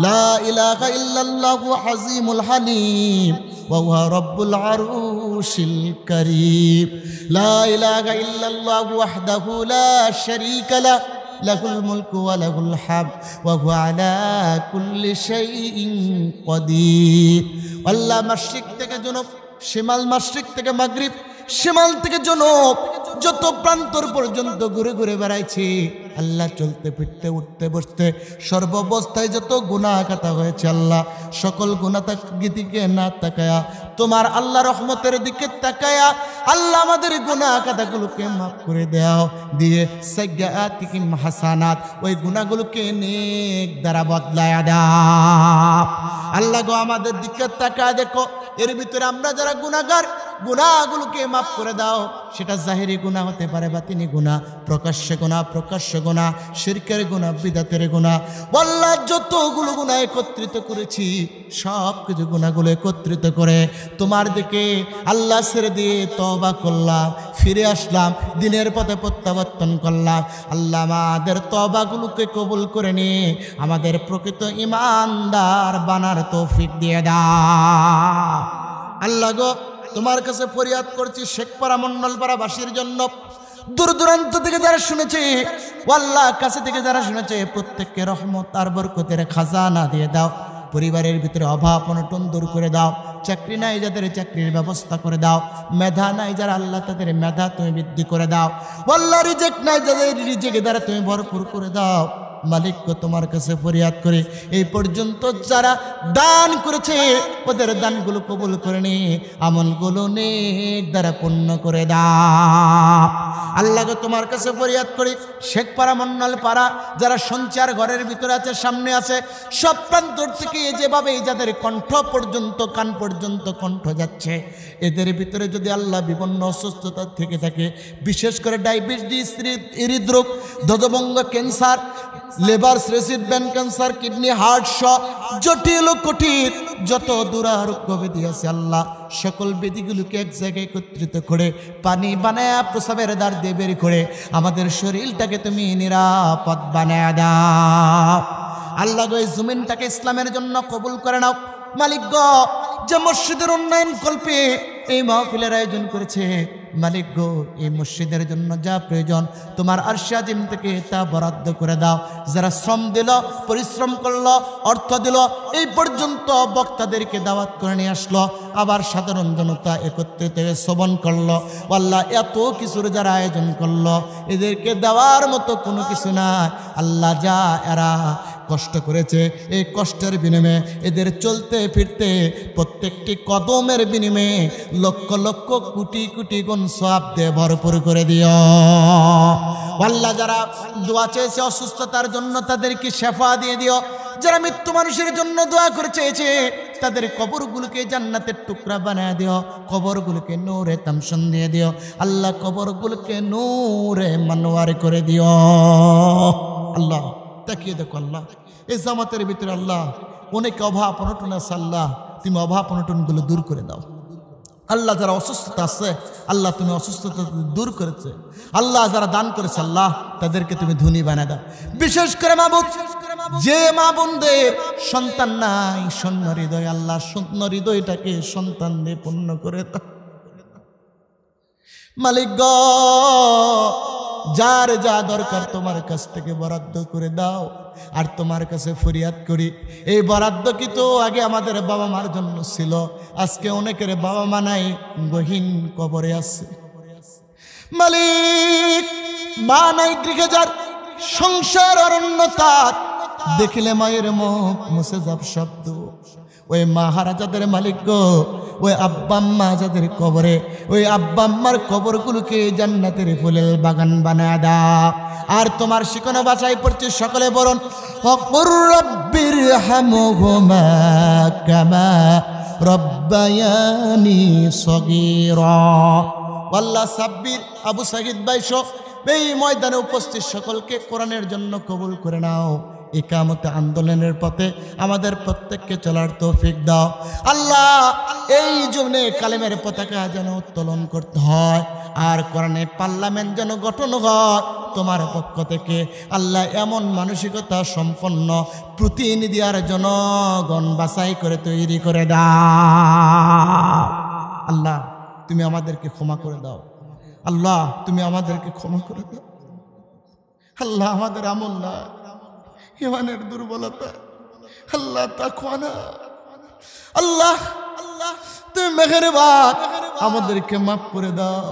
লা ইলাহা ইল্লাল্লাহু আজিমুল হালিম ওয়া হুয়া রব্বুল আরশিল কারীম। লা ইলাহা ইল্লাল্লাহু ওয়াহদাহু লা শারীকা লাহু লাহুল মুলকু ওয়া লাহুল হামদ ওয়া হুয়া আলা কুল্লি শাইইন কাদির। আল্লাহ মাশরিক থেকে জুনুব, শিমাল মাশরিক থেকে মাগরিব, শিমাল থেকে জুনুব যত প্রান্তর পর্যন্ত ঘুরে ঘুরে বেড়াইছি আল্লাহ, চলতে ফিরতে উঠতে বসতে সর্বাবস্থায় যত গুনাহ কাটা হয়েছে আল্লাহ, সকল গুনাহ গীতিকে না তাকায়া তোমার আল্লাহ রহমতের দিকে তাকায়া আল্লাহ আমাদের গুনাহ কাটাগুলোকে মাফ করে দাও। দিয়ে সাইয়্যাতিকুম হাসানাত, ওই গুনাহগুলোকে নেক দ্বারা বদলায়া দাও। আল্লাহ গো আমাদের দিকে তাকায়া দেখো, এর ভিতরে আমরা যারা গুনাহগার গুনাহগুলোকে মাফ করে দাও। সেটা জাহিরি গুনাহ হতে পারে, বাতিনি গুনাহ, প্রকাশ্য গুনাহ, প্রকাশ্য গুনাহ, শিরকের গুনাহ, বিদআতের গুনাহ। আল্লাহ যতগুলো গুনাহ একত্রিত করেছি সব কিছু গুনাহগুলো একত্রিত করে তোমার দিকে আল্লাহ ছেড়ে দিয়ে তওবা করলাম, ফিরে আসলাম, দিনের পথে প্রত্যাবর্তন করলাম। আল্লাহ আমাদের তওবাগুলোকে কবুল করে নিয়ে আমাদের প্রকৃত ঈমানদার বানার তৌফিক দিয়ে দাও। আল্লাহ গো তোমার কাছে ফরিয়াদ করছি শেখপাড়া মন্ডলপাড়াবাসীর জন্য, দূর দূরান্ত থেকে যারা শুনেছে আল্লাহ, কাছে থেকে যারা শুনেছে প্রত্যেককে রহমত আর বরকতের খাজানা দিয়ে দাও। পরিবারের ভিতরে অভাব অনটন দূর করে দাও। চাকরি নাই যাদের চাকরির ব্যবস্থা করে দাও। মেধা নাই যারা আল্লাহ তাদের মেধা তুমি বৃদ্ধি করে দাও। আল্লাহ রিজেক নাই যাদের রিজেক দ্বারা তুমি ভরপুর করে দাও। মালিক তোমার কাছে ফরিয়াদ করে এই পর্যন্ত যারা দান করেছে ওদের দানগুলো কবুল করে নি, আমলগুলো নেক দ্বারা পূর্ণ করে দাও। আল্লাহকে তোমার কাছে ফরিয়াদ করি শেখপাড়া মন্ডলপাড়া যারা সঞ্চার ঘরের ভিতরে আছে, সামনে আছে, সব প্রান্তর থেকে যেভাবে যাদের কণ্ঠ পর্যন্ত কান পর্যন্ত কণ্ঠ যাচ্ছে, এদের ভিতরে যদি আল্লাহ বিভিন্ন অসুস্থতা থেকে থাকে, বিশেষ করে ডায়াবেটিস, হৃদরোগ, ধ্বজভঙ্গ, cancer, liver, cirrhosis, brain cancer, kidney, heart সহ জটিল ও কঠিন যত দুরারোগ্য ব্যাধি আছে আল্লাহ, সকল ব্যাধিগুলোকে এক জায়গায় একত্রিত করে পানি বানায়া প্রসাবের দ্বার দিয়ে বের করে আমাদের শরীরটাকে তুমি নিরাপদ বানায়া দাও। আল্লাহ গো এই জমিনটাকে ইসলামের জন্য কবুল করে নাও। মালিক গো যে মসজিদের উন্নয়ন কল্পে এই মাহফিলের আয়োজন করেছে, মালিক গো এই মসজিদের জন্য যা প্রয়োজন তোমার আরশে আজিম থেকে তা বরাদ্দ করে দাও। যারা শ্রম দিল, পরিশ্রম করলো, অর্থ দিল, এই পর্যন্ত বক্তাদেরকে দাওয়াত করে নিয়ে আসলো, আবার সাধারণ জনতা একত্রিত হয়ে শ্রবণ করলো, আল্লাহ এত কিছুর যারা আয়োজন করলো এদেরকে দেওয়ার মতো কোনো কিছু না। আল্লাহ যা এরা কষ্ট করেছে এই কষ্টের বিনিময়ে এদের চলতে ফিরতে প্রত্যেকটি কদমের বিনিময়ে লক্ষ লক্ষ কোটি কোটি গুণ সওয়াব দিয়ে ভরপুর করে দিও। আল্লাহ যারা দোয়া চেয়েছে অসুস্থতার জন্য তাদেরকে শেফা দিয়ে দিও। যারা মৃত্যু মানুষের জন্য দোয়া করে চেয়েছে তাদের কবরগুলোকে জান্নাতের টুকরা বানায় দিও, কবরগুলোকে নূরে তামসন দিয়ে দিও। আল্লাহ কবরগুলোকে নূরে মানওয়ার করে দিও। আল্লাহ তাকিয়ে দেখো আল্লাহ এই জামাতের ভিতরে আল্লাহ অনেক অভাব অনটন আছে, আল্লাহ তুমি অভাব অনটনগুলো দূর করে দাও। আল্লাহ যারা অসুস্থতা আছে আল্লাহ তুমি অসুস্থতা দূর করেছে। আল্লাহ যারা দান করেছে আল্লাহ তাদেরকে তুমি ধনী বানায় দাও। বিশেষ করে মাবুদ যে মা বোনদের সন্তান নাই, শূন্য হৃদয় আল্লাহ শূন্য হৃদয়টাকে সন্তান দিয়ে পূর্ণ করে দাও। মালিক গো যার যা দরকার তোমার কাছ থেকে বরাদ্দ করে দাও। আর তোমার কাছে ফরিয়াদ করি এই বরাদ্দ কি তো আগে আমাদের বাবা মার জন্য ছিল, আজকে অনেকের বাবা মা নাই, গহীন কবরে আছে। মালিক মা নাই গৃহে যার সংসার অরণ্যতা, দেখিলে মায়ের মুখ মুছে যাব শব্দ। ওই মহারাজাদের মালিক গো ওই আব্বাম্মা যাদের কবরে ওই আব্বাম্মার কবরগুলোকে জান্নাতের ফুলের বাগান বানায় দাও। আর তোমার শিখানো ভাষায় পড়ছে সকলে বলুন ওয়াকুর রাব্বিরহামহুমা কামা রাব্বায়ানি সগীরা। আল্লাহ সাব্বির, আবু সাঈদ ভাই সহ এই ময়দানে উপস্থিত সকলকে কোরআনের জন্য কবুল করে নাও। ইকামতে আন্দোলনের পথে আমাদের প্রত্যেককে চলার তৌফিক দাও আল্লাহ। এই জন্য কালেমের পতাকা যেন উত্তোলন করতে হয়, আর কোরআনে পার্লামেন্ট যেন গঠন হয় তোমার পক্ষ থেকে আল্লাহ। এমন মানসিকতা সম্পন্ন প্রতিনিধি আর জনগণ বাছাই করে তৈরি করে দাও আল্লাহ। তুমি আমাদেরকে ক্ষমা করে দাও আল্লাহ, তুমি আমাদেরকে ক্ষমা করে দাও আল্লাহ। আমাদের আমল না, ইমানের দুর্বলতা আল্লাহ, তাকওয়া না আল্লাহ। তুমি মেহেরবান, আমাদেরকে মাফ করে দাও।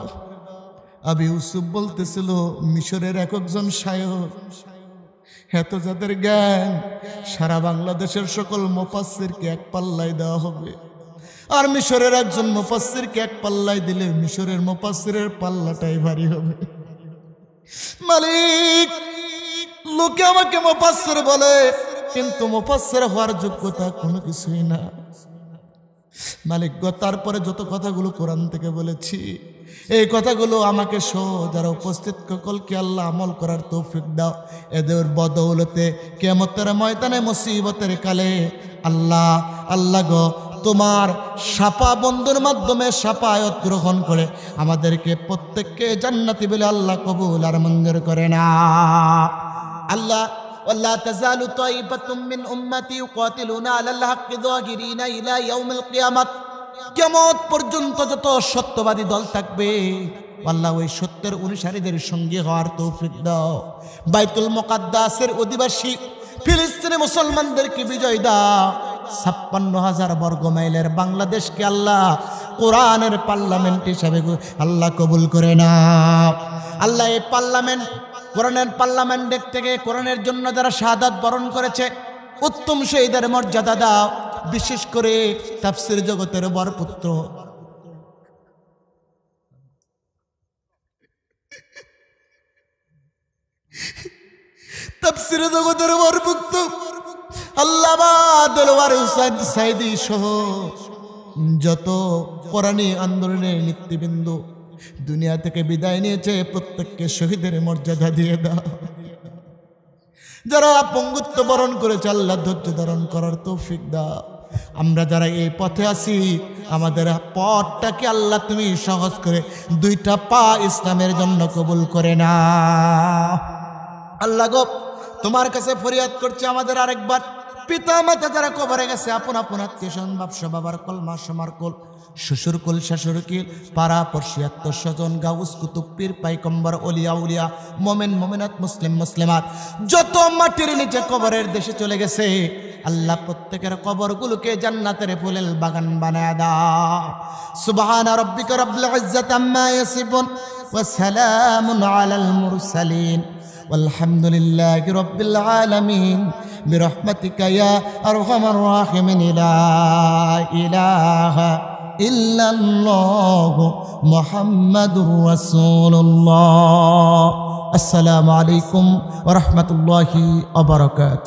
আবু ইউসুফ বলতেছিল মিশরের একজন শায়খ, এত যাদের জ্ঞান সারা বাংলাদেশের সকল মুফাসসিরকে এক পাল্লায় দেওয়া হবে, আর মিশরের একজন মুফাসসিরকে এক পাল্লায় দিলে মিশরের মুফাসসিরের পাল্লাটাই ভারী হবে। মালিক, লোকে আমাকে মুফাসসির বলে, কিন্তু মুফাসসির হওয়ার যোগ্যতা কোনো কিছুই না। মালিক গো, তারপরে যত কথাগুলো কোরআন থেকে বলেছি, এই কথাগুলো আমাকে সহ যারা উপস্থিত সকলকে আল্লাহ আমল করার তৌফিক দাও। এদের বদৌলতে কিয়ামতের ময়দানে মুসিবতের কালে আল্লাহ আল্লাহ গো, তোমার শাফা বন্ধুর মাধ্যমে শাফায়াত গ্রহণ করে আমাদেরকে প্রত্যেককে জান্নাতি বলে আল্লাহ কবুল আর মঞ্জুর করে না আল্লাহ। ولا تزال طائفة من أمتي يقاتلون على الحق ظاهرين إلى يوم القيامة। কিয়ামত পর্যন্ত যত সত্যবাদী দল থাকবে আল্লাহ, ওই সত্যের অনুসারীদের সঙ্গে হওয়ার তৌফিক দাও। বাইতুল মুকাদ্দাসের অধিবাসী ফিলিস্তিনি মুসলমানদেরকে বিজয় দাও। 56,000 বর্গ মাইলের বাংলাদেশকে আল্লাহ কোরআনের পার্লামেন্ট হিসাবে আল্লাহ কবুল করে নাও আল্লাহ। এই পার্লামেন্ট কোরআনের পার্লামেন্ট থেকে কোরআনের জন্য যারা শাহাদাত বরণ করেছে উত্তম শহীদের মর্যাদা দাও। বিশেষ করে তাফসীর জগতের বরপুত্র তাফসীর জগতের বরপুত্র আল্লামা দেলোয়ার হোসেন সাইদি সহ যত কোরআনী আন্দোলনের নেতৃবৃন্দ দুনিয়া থেকে বিদায় নিয়েছে প্রত্যেককে শহীদের মর্যাদা দিয়ে দাও। যারা পঙ্গুত্ব বরণ করেছে আল্লাহ ধৈর্য ধারণ করার তৌফিক দাও। আমরা যারা এই পথে আছি আমাদের পথটাকে আল্লাহ তুমি সহজ করে দুইটা পা ইসলামের জন্য কবুল করে না আল্লাহ গো। তোমার কাছে ফরিয়াদ করছে আমাদের আরেকবার পিতা মাতা যারা কবরে গেছে, আপন আপন আত্মীয় স্বজন, বাপসা বাবার কল, মা সমার কল, শ্বশুর কুল, শাশুড়ি কিল, পাড়া পড়শি, আত্মীয় স্বজন, গাউস কুতুব, পীর পাইকম্বর, ওলিয়া উলিয়া, মোমেন মোমেনাত, মুসলিম মুসলিমাত যত মাটির নিচে কবরের দেশে চলে গেছে আল্লাহ প্রত্যেকের কবরগুলোকে জান্নাতের ফুলের বাগান বানায় দাও। সুবহানা রাব্বিকা রাব্বিল ইজ্জাতি আম্মা ইয়াসিফুন ওয়া সালামুন আলাল মুরসালিন والحمد لله رب العالمين برحمتك يا أرحم الراحمين لا إله إلا الله محمد رسول الله السلام عليكم ورحمة الله وبركاته